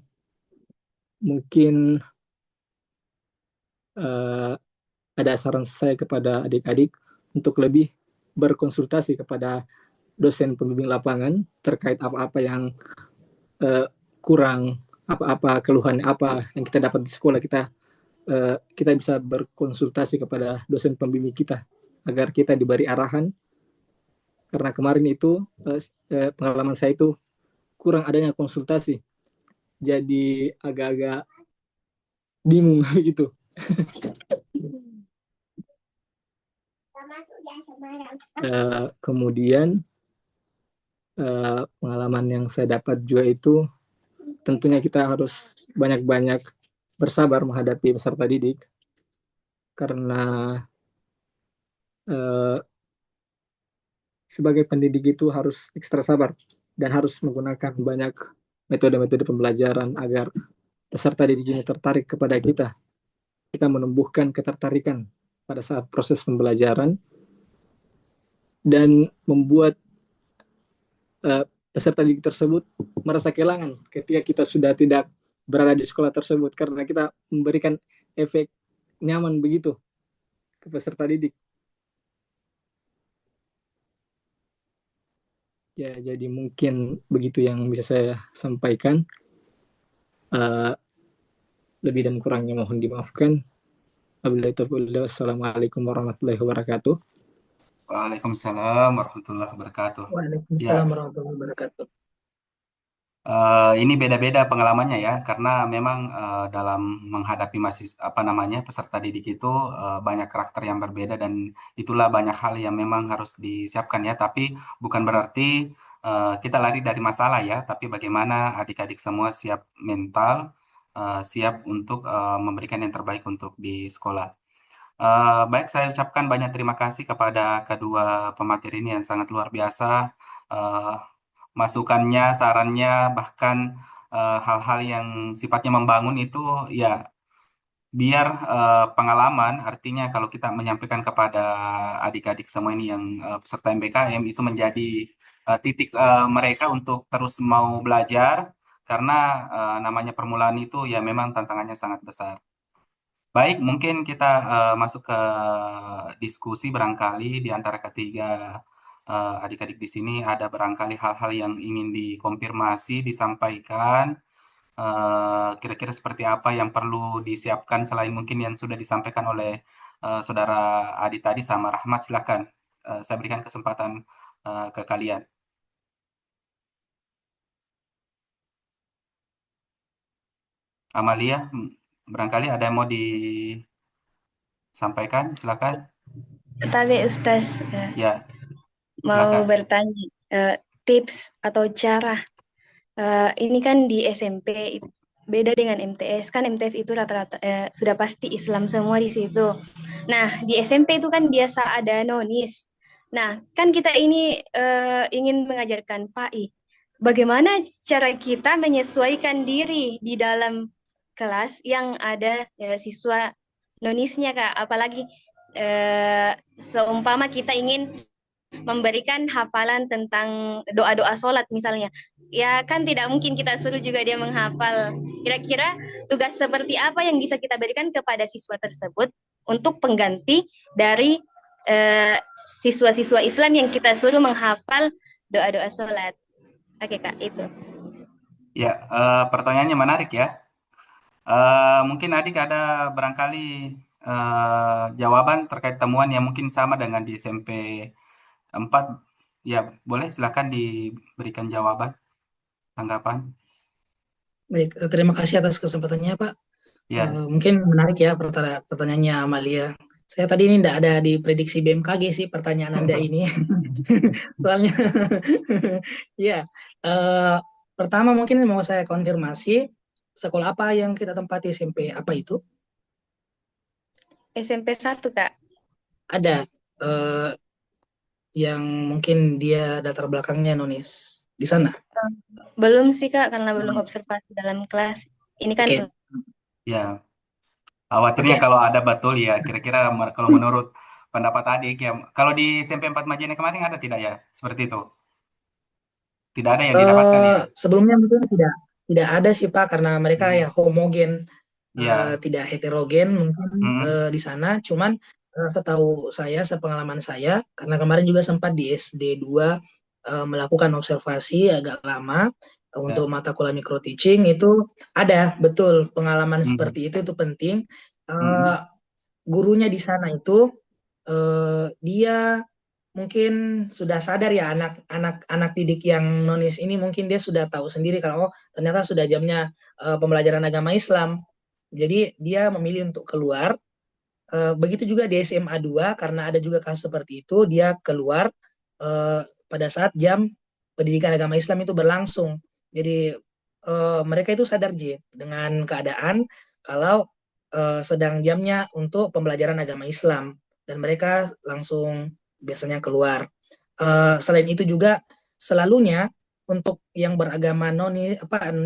mungkin ada saran saya kepada adik-adik untuk lebih berkonsultasi kepada dosen pembimbing lapangan terkait apa-apa yang kurang, apa-apa keluhan apa yang kita dapat di sekolah kita bisa berkonsultasi kepada dosen pembimbing kita agar kita diberi arahan. Karena kemarin itu pengalaman saya itu kurang adanya konsultasi, jadi agak-agak bingung gitu. Kemudian pengalaman yang saya dapat juga itu tentunya kita harus banyak-banyak bersabar menghadapi peserta didik, karena sebagai pendidik itu harus ekstra sabar dan harus menggunakan banyak metode-metode pembelajaran agar peserta didik ini tertarik kepada kita. Kita menumbuhkan ketertarikan pada saat proses pembelajaran dan membuat peserta didik tersebut merasa kehilangan ketika kita sudah tidak berada di sekolah tersebut, karena kita memberikan efek nyaman begitu ke peserta didik. Ya, jadi mungkin begitu yang bisa saya sampaikan. Lebih dan kurangnya mohon dimaafkan. Wassalamualaikum warahmatullahi wabarakatuh. Waalaikumsalam warahmatullahi wabarakatuh. Waalaikumsalam warahmatullahi wabarakatuh. Ini beda-beda pengalamannya ya, karena memang dalam menghadapi peserta didik itu banyak karakter yang berbeda, dan itulah banyak hal yang memang harus disiapkan ya. Tapi bukan berarti kita lari dari masalah ya, tapi bagaimana adik-adik semua siap mental, siap untuk memberikan yang terbaik untuk di sekolah. Baik, saya ucapkan banyak terima kasih kepada kedua pemateri ini yang sangat luar biasa. Eh, Masukannya, sarannya, bahkan hal-hal yang sifatnya membangun itu ya biar pengalaman, artinya kalau kita menyampaikan kepada adik-adik semua ini yang peserta MBKM itu menjadi titik mereka untuk terus mau belajar, karena namanya permulaan itu ya memang tantangannya sangat besar. Baik, mungkin kita masuk ke diskusi barangkali di antara ketiga adik-adik di sini ada barangkali hal-hal yang ingin dikonfirmasi, disampaikan. Kira-kira seperti apa yang perlu disiapkan selain mungkin yang sudah disampaikan oleh saudara Adi tadi sama Rahmat, silakan. Saya berikan kesempatan ke kalian. Amalia, barangkali ada yang mau disampaikan, silakan. Tapi Ustaz Ya, mau silakan. bertanya tips atau cara. Ini kan di SMP beda dengan MTS. Kan MTS itu rata-rata sudah pasti Islam semua di situ. Nah, di SMP itu kan biasa ada nonis. Nah, kan kita ini ingin mengajarkan PAI. Bagaimana cara kita menyesuaikan diri di dalam kelas yang ada siswa nonisnya, Kak? Apalagi seumpama kita ingin memberikan hafalan tentang doa-doa sholat misalnya. Ya kan tidak mungkin kita suruh juga dia menghafal. Kira-kira tugas seperti apa yang bisa kita berikan kepada siswa tersebut untuk pengganti dari siswa-siswa Islam yang kita suruh menghafal doa-doa sholat. Oke Kak, itu. Ya, pertanyaannya menarik ya. Mungkin adik ada barangkali jawaban terkait temuan yang mungkin sama dengan di SMP 4. Ya, boleh silakan diberikan jawaban, tanggapan. Baik, terima kasih atas kesempatannya, Pak. Ya, Mungkin menarik ya pertanyaannya Amalia. Saya tadi ini tidak ada di prediksi BMKG sih pertanyaan Anda ini. Soalnya, ya, eh, pertama mungkin mau saya konfirmasi, sekolah apa yang kita tempati SMP? Apa itu? SMP 1 Kak. Ada eh, yang mungkin dia latar belakangnya nonis di sana. Belum sih Kak, karena belum observasi dalam kelas. Ini kan Oke, ya. Khawatirnya oke. kalau ada betul ya, kira-kira kalau menurut pendapat adik ya, kalau di SMP 4 Majene kemarin ada tidak ya? Seperti itu. Tidak ada yang didapatkan ya? Sebelumnya mungkin tidak ada sih Pak karena mereka Hmm. ya homogen, Ya. tidak heterogen mungkin Hmm. di sana. Cuman setahu saya, sepengalaman saya, karena kemarin juga sempat di SD 2 melakukan observasi agak lama untuk Ya. mata kuliah micro teaching itu ada betul pengalaman Hmm. seperti itu penting. Hmm. Eh, Gurunya di sana itu dia mungkin sudah sadar ya anak didik yang nonis ini mungkin dia sudah tahu sendiri kalau oh, ternyata sudah jamnya pembelajaran agama Islam. Jadi dia memilih untuk keluar. Begitu juga di SMA 2 karena ada juga kasus seperti itu dia keluar pada saat jam pendidikan agama Islam itu berlangsung. Jadi mereka itu sadar dengan keadaan kalau sedang jamnya untuk pembelajaran agama Islam dan mereka langsung biasanya keluar. Selain itu juga selalunya untuk yang beragama non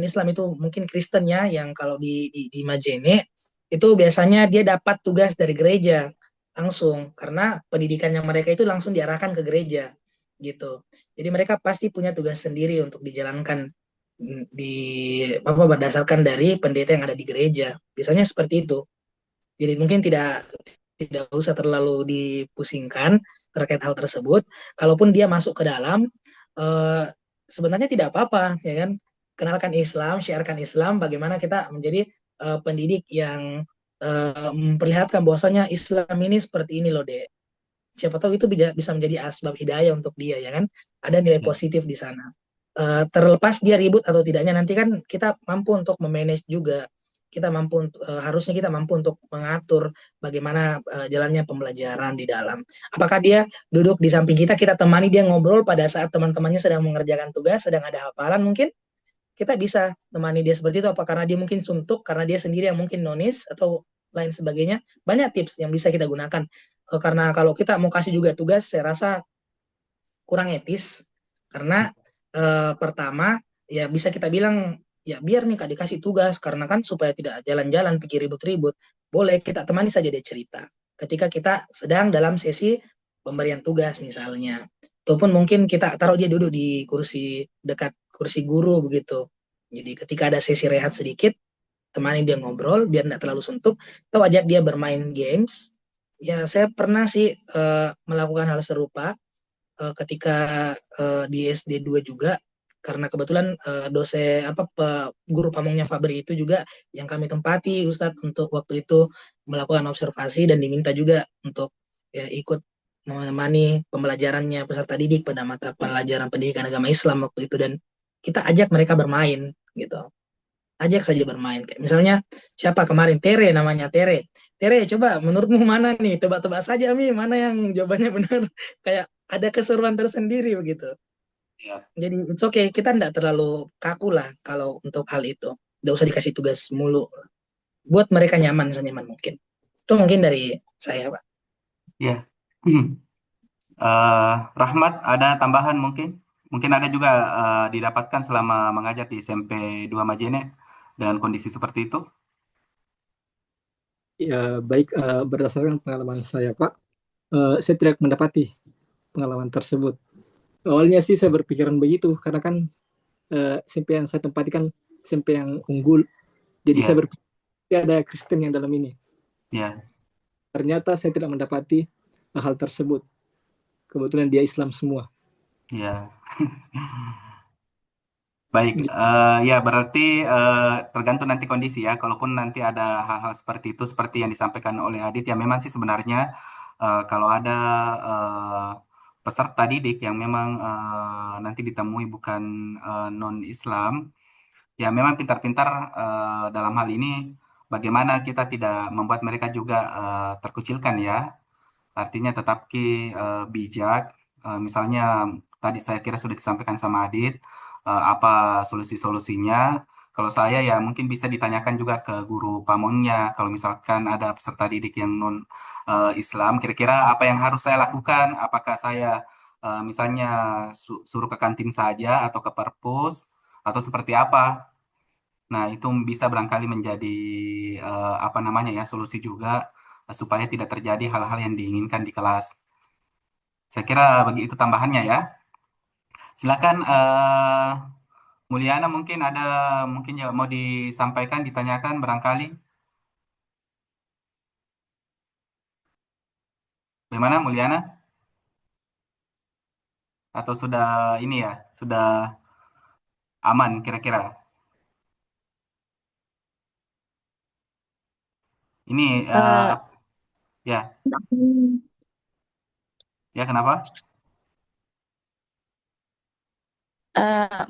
Islam itu mungkin Kristen ya yang kalau di Majene itu biasanya dia dapat tugas dari gereja langsung karena pendidikannya mereka itu langsung diarahkan ke gereja gitu. Jadi mereka pasti punya tugas sendiri untuk dijalankan di berdasarkan dari pendeta yang ada di gereja. Biasanya seperti itu. Jadi mungkin tidak usah terlalu dipusingkan terkait hal tersebut. Kalaupun dia masuk ke dalam, sebenarnya tidak apa-apa, ya kan? Kenalkan Islam, syiarkan Islam, bagaimana kita menjadi pendidik yang memperlihatkan bahwasanya Islam ini seperti ini loh, Dek. Siapa tahu itu bisa menjadi asbab hidayah untuk dia, ya kan? Ada nilai Ya. positif di sana. Terlepas dia ribut atau tidaknya, nanti kan kita mampu untuk memanage juga kita mampu harusnya kita mampu untuk mengatur bagaimana jalannya pembelajaran di dalam. Apakah dia duduk di samping kita temani dia ngobrol pada saat teman-temannya sedang mengerjakan tugas, sedang ada hafalan mungkin kita bisa temani dia seperti itu. Apa karena dia mungkin suntuk karena dia sendiri yang mungkin nonis atau lain sebagainya. Banyak tips yang bisa kita gunakan. Karena kalau kita mau kasih juga tugas, saya rasa kurang etis. Karena pertama, ya bisa kita bilang, ya biar nih Kak dikasih tugas, karena kan supaya tidak jalan-jalan, pikir ribut-ribut, boleh kita temani saja dia cerita. Ketika kita sedang dalam sesi pemberian tugas misalnya. Ataupun mungkin kita taruh dia duduk di kursi dekat kursi guru begitu. Jadi ketika ada sesi rehat sedikit, temani dia ngobrol biar tidak terlalu suntuk, atau ajak dia bermain games. Ya saya pernah sih melakukan hal serupa ketika di SD 2 juga, karena kebetulan dosen guru pamongnya Fabri itu juga yang kami tempati Ustadz untuk waktu itu melakukan observasi dan diminta juga untuk ya, ikut menemani pembelajarannya peserta didik pada mata pelajaran pendidikan agama Islam waktu itu, dan kita ajak mereka bermain gitu, ajak saja bermain. Kayak misalnya siapa kemarin, Tere namanya, Tere. Tere, coba menurutmu mana nih? Tebak-tebak saja Mi, mana yang jawabannya benar. Kayak ada keseruan tersendiri begitu. Ya. Jadi it's okay, kita tidak terlalu kaku lah kalau untuk hal itu. Tidak usah dikasih tugas mulu. Buat mereka nyaman senyaman mungkin. Itu mungkin dari saya, Pak. Ya. Rahmat, ada tambahan mungkin? Mungkin ada juga didapatkan selama mengajar di SMP 2 Majene dengan kondisi seperti itu? Ya, baik, berdasarkan pengalaman saya, Pak, saya tidak mendapati pengalaman tersebut. Awalnya sih saya berpikiran begitu, karena kan SMP yang saya tempati kan SMP yang unggul. Jadi Iya, saya berpikir ada Kristen yang dalam ini. iya. Ternyata saya tidak mendapati hal tersebut. Kebetulan dia Islam semua. Iya. Baik, ya berarti tergantung nanti kondisi ya. Kalaupun nanti ada hal-hal seperti itu, seperti yang disampaikan oleh Adit, ya memang sih sebenarnya kalau ada eh, peserta didik yang memang nanti ditemui bukan non-Islam, ya memang pintar-pintar dalam hal ini bagaimana kita tidak membuat mereka juga terkucilkan ya. Artinya tetap bijak. Misalnya tadi saya kira sudah disampaikan sama Adit apa solusi-solusinya. Kalau saya ya mungkin bisa ditanyakan juga ke guru pamonnya. Kalau misalkan ada peserta didik yang non Islam, kira-kira apa yang harus saya lakukan? Apakah saya misalnya suruh ke kantin saja atau ke perpus atau seperti apa? Nah, itu bisa barangkali menjadi apa namanya ya solusi juga supaya tidak terjadi hal-hal yang diinginkan di kelas. Saya kira begitu tambahannya ya. Silakan Mulyana mungkin ada mungkin ya mau disampaikan, ditanyakan barangkali. Bagaimana Mulyana? Atau sudah ini ya, sudah aman kira-kira? Ini Eh, ya, ya kenapa?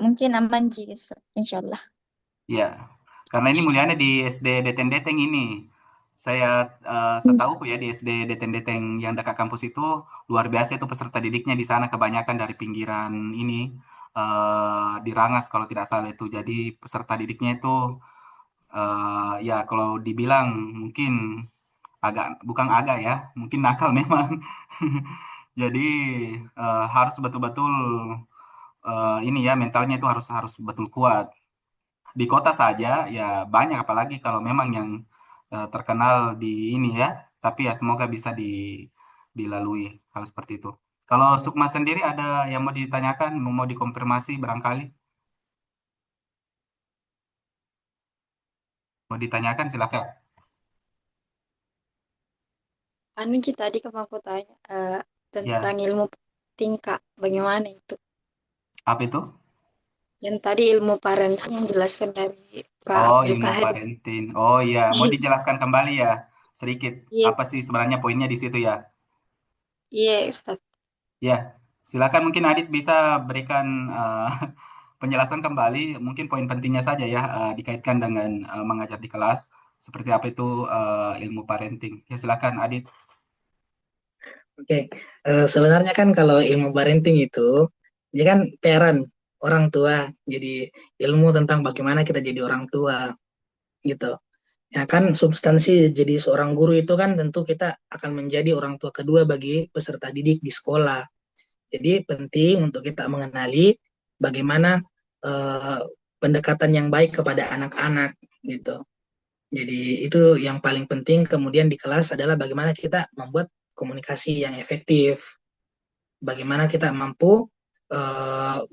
mungkin aman sih, insya Allah. Ya, karena ini Mulyana di SD Deteng-Deteng ini. Saya setahu ya di SD Deteng-Deteng yang dekat kampus itu luar biasa itu peserta didiknya di sana kebanyakan dari pinggiran ini di Rangas kalau tidak salah itu. Jadi peserta didiknya itu ya kalau dibilang mungkin agak bukan agak ya, mungkin nakal memang. Jadi harus betul-betul ini ya mentalnya itu harus harus betul kuat. Di kota saja ya banyak apalagi kalau memang yang terkenal di ini ya tapi ya semoga bisa dilalui hal seperti itu. Kalau Sukma sendiri ada yang mau ditanyakan mau dikonfirmasi barangkali mau ditanyakan silakan Anu Ci, tadi kamu aku tanya tentang ya. ilmu tingkah, bagaimana itu? Apa itu? Yang tadi ilmu parenting yang jelaskan dari Kak Oh, Abdul ilmu Kahar. parenting. Oh iya, mau dijelaskan kembali ya sedikit Iya, apa sih sebenarnya poinnya di situ ya. iya Ustaz. Ya, silakan mungkin Adit bisa berikan penjelasan kembali, mungkin poin pentingnya saja ya, dikaitkan dengan mengajar di kelas, seperti apa itu ilmu parenting. Ya, silakan Adit. Oke, sebenarnya kan kalau ilmu parenting itu, dia kan parent, orang tua. Jadi ilmu tentang bagaimana kita jadi orang tua gitu. Ya kan substansi jadi seorang guru itu kan tentu kita akan menjadi orang tua kedua bagi peserta didik di sekolah. Jadi penting untuk kita mengenali bagaimana eh, pendekatan yang baik kepada anak-anak gitu. Jadi itu yang paling penting. Kemudian di kelas adalah bagaimana kita membuat komunikasi yang efektif, bagaimana kita mampu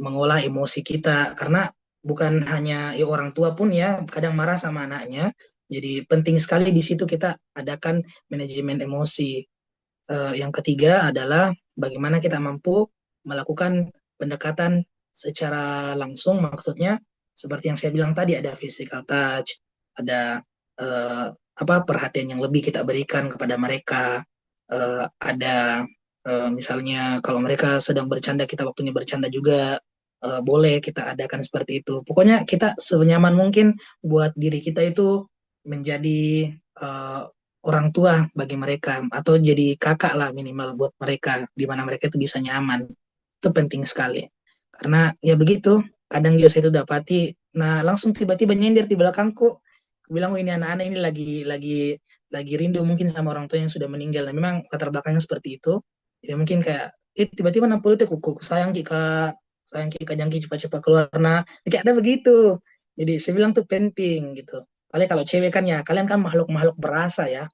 mengolah emosi kita. Karena bukan hanya ya orang tua pun ya kadang marah sama anaknya. Jadi penting sekali di situ kita adakan manajemen emosi. Yang ketiga adalah bagaimana kita mampu melakukan pendekatan secara langsung, maksudnya seperti yang saya bilang tadi ada physical touch, ada eh, apa perhatian yang lebih kita berikan kepada mereka, ada misalnya kalau mereka sedang bercanda kita waktunya bercanda juga boleh kita adakan seperti itu. Pokoknya kita senyaman mungkin buat diri kita itu menjadi eh, orang tua bagi mereka atau jadi kakak lah minimal buat mereka di mana mereka itu bisa nyaman. Itu penting sekali. Karena ya begitu, kadang juga saya itu dapati nah langsung tiba-tiba nyender di belakangku. Aku bilang, oh ini anak-anak ini lagi rindu mungkin sama orang tua yang sudah meninggal. Nah, memang latar belakangnya seperti itu. Jadi mungkin kayak tiba-tiba 60 itu kuku sayang Kak, sayang Kak jangki cepat-cepat keluar. Nah, kayak ada begitu. Jadi saya bilang tuh penting gitu. Kali kalau cewek kan ya kalian kan makhluk-makhluk berasa ya.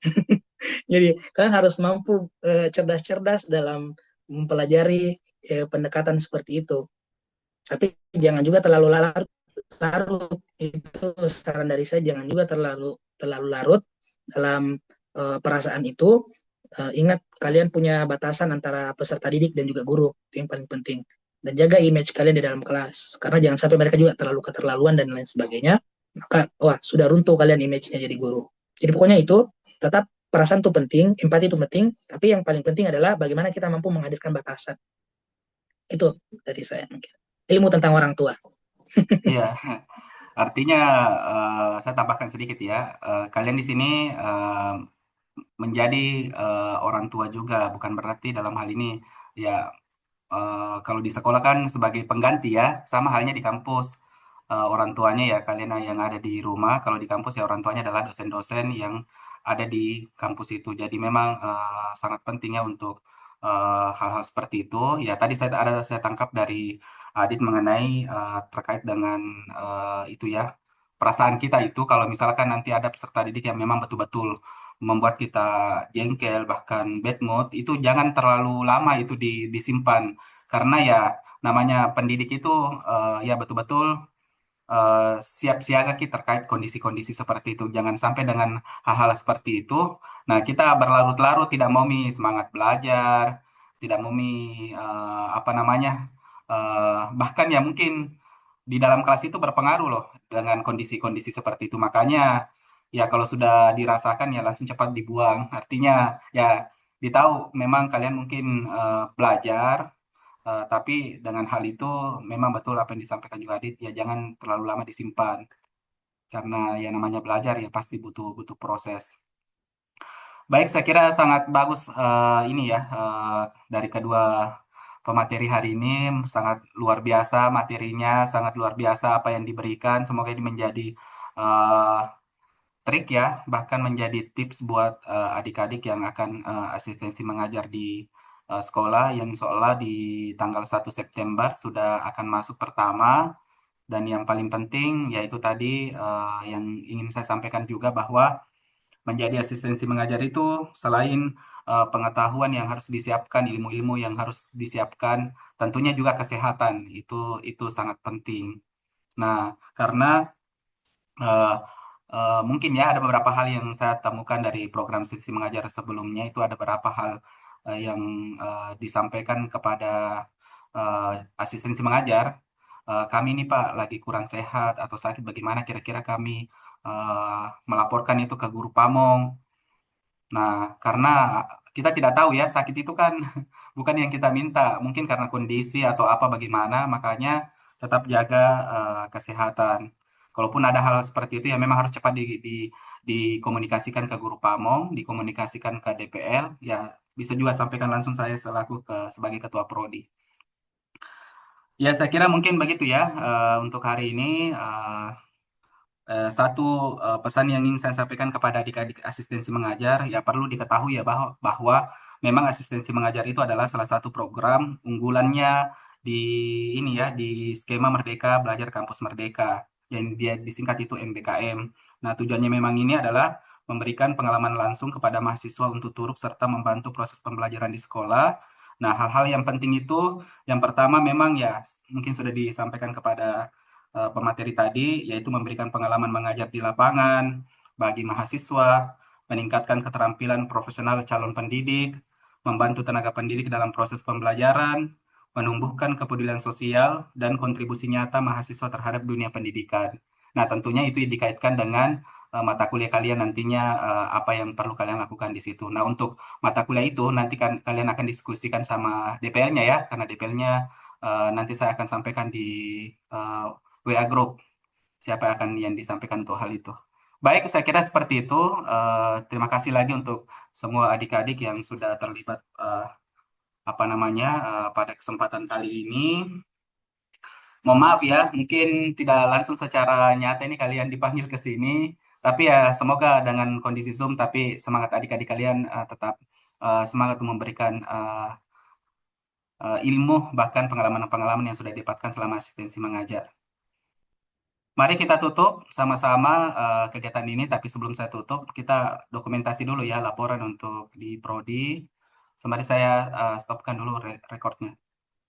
Jadi kalian harus mampu cerdas-cerdas dalam mempelajari pendekatan seperti itu. Tapi jangan juga terlalu larut. Larut itu saran dari saya, jangan juga terlalu terlalu larut dalam perasaan itu. Ingat kalian punya batasan antara peserta didik dan juga guru, itu yang paling penting. Dan jaga image kalian di dalam kelas, karena jangan sampai mereka juga terlalu keterlaluan dan lain sebagainya. Maka wah sudah runtuh kalian image-nya jadi guru. Jadi pokoknya itu tetap perasaan itu penting, empati itu penting, tapi yang paling penting adalah bagaimana kita mampu menghadirkan batasan. Itu dari saya mungkin. Ilmu tentang orang tua. Iya, artinya saya tambahkan sedikit ya. Kalian di sini menjadi orang tua juga, bukan berarti dalam hal ini ya kalau di sekolah kan sebagai pengganti ya, sama halnya di kampus. Orang tuanya ya kalian yang ada di rumah, kalau di kampus ya orang tuanya adalah dosen-dosen yang ada di kampus itu. Jadi memang sangat penting ya untuk hal-hal seperti itu. Ya tadi saya tangkap dari Adit mengenai terkait dengan itu ya perasaan kita itu kalau misalkan nanti ada peserta didik yang memang betul-betul membuat kita jengkel bahkan bad mood itu jangan terlalu lama itu disimpan karena ya namanya pendidik itu ya betul-betul siap siaga kita terkait kondisi-kondisi seperti itu. Jangan sampai dengan hal-hal seperti itu. Nah, kita berlarut-larut tidak mau semangat belajar, tidak mau apa namanya, bahkan ya mungkin di dalam kelas itu berpengaruh loh dengan kondisi-kondisi seperti itu. Makanya ya kalau sudah dirasakan ya langsung cepat dibuang. Artinya ya ditahu memang kalian mungkin belajar tapi dengan hal itu memang betul apa yang disampaikan juga Adit, ya jangan terlalu lama disimpan karena ya namanya belajar ya pasti butuh butuh proses. Baik, saya kira sangat bagus ini ya dari kedua pemateri hari ini sangat luar biasa materinya, sangat luar biasa apa yang diberikan. Semoga ini menjadi eh, trik ya, bahkan menjadi tips buat adik-adik yang akan asistensi mengajar di sekolah yang seolah di tanggal 1 September sudah akan masuk pertama dan yang paling penting yaitu tadi yang ingin saya sampaikan juga bahwa menjadi asistensi mengajar itu selain pengetahuan yang harus disiapkan, ilmu-ilmu yang harus disiapkan, tentunya juga kesehatan itu sangat penting. Nah, karena eh, mungkin ya ada beberapa hal yang saya temukan dari program sisi mengajar sebelumnya itu ada beberapa hal yang disampaikan kepada eh, asistensi mengajar. Kami ini Pak lagi kurang sehat atau sakit bagaimana kira-kira kami melaporkan itu ke guru pamong. Nah, karena kita tidak tahu ya sakit itu kan bukan yang kita minta, mungkin karena kondisi atau apa bagaimana, makanya tetap jaga kesehatan. Kalaupun ada hal seperti itu ya memang harus cepat dikomunikasikan ke guru pamong, dikomunikasikan ke DPL, ya bisa juga sampaikan langsung saya selaku sebagai ketua prodi. Ya saya kira mungkin begitu ya untuk hari ini. Satu pesan yang ingin saya sampaikan kepada adik-adik asistensi mengajar, ya perlu diketahui ya bahwa memang asistensi mengajar itu adalah salah satu program unggulannya di ini ya di skema Merdeka Belajar Kampus Merdeka yang dia disingkat itu MBKM. Nah, tujuannya memang ini adalah memberikan pengalaman langsung kepada mahasiswa untuk turut serta membantu proses pembelajaran di sekolah. Nah, hal-hal yang penting itu yang pertama memang ya mungkin sudah disampaikan kepada pemateri tadi, yaitu memberikan pengalaman mengajar di lapangan bagi mahasiswa, meningkatkan keterampilan profesional calon pendidik, membantu tenaga pendidik dalam proses pembelajaran, menumbuhkan kepedulian sosial, dan kontribusi nyata mahasiswa terhadap dunia pendidikan. Nah, tentunya itu dikaitkan dengan mata kuliah kalian nantinya apa yang perlu kalian lakukan di situ. Nah, untuk mata kuliah itu nanti kan kalian akan diskusikan sama DPL-nya ya, karena DPL-nya nanti saya akan sampaikan di WA Group siapa akan yang disampaikan untuk hal itu. Baik, saya kira seperti itu. Terima kasih lagi untuk semua adik-adik yang sudah terlibat pada kesempatan kali ini. Mohon maaf ya, mungkin tidak langsung secara nyata ini kalian dipanggil ke sini, tapi ya semoga dengan kondisi Zoom, tapi semangat adik-adik kalian tetap semangat untuk memberikan ilmu bahkan pengalaman-pengalaman yang sudah didapatkan selama asistensi mengajar. Mari kita tutup sama-sama kegiatan ini, tapi sebelum saya tutup, kita dokumentasi dulu ya laporan untuk di Prodi. Sembari saya stopkan dulu rekornya.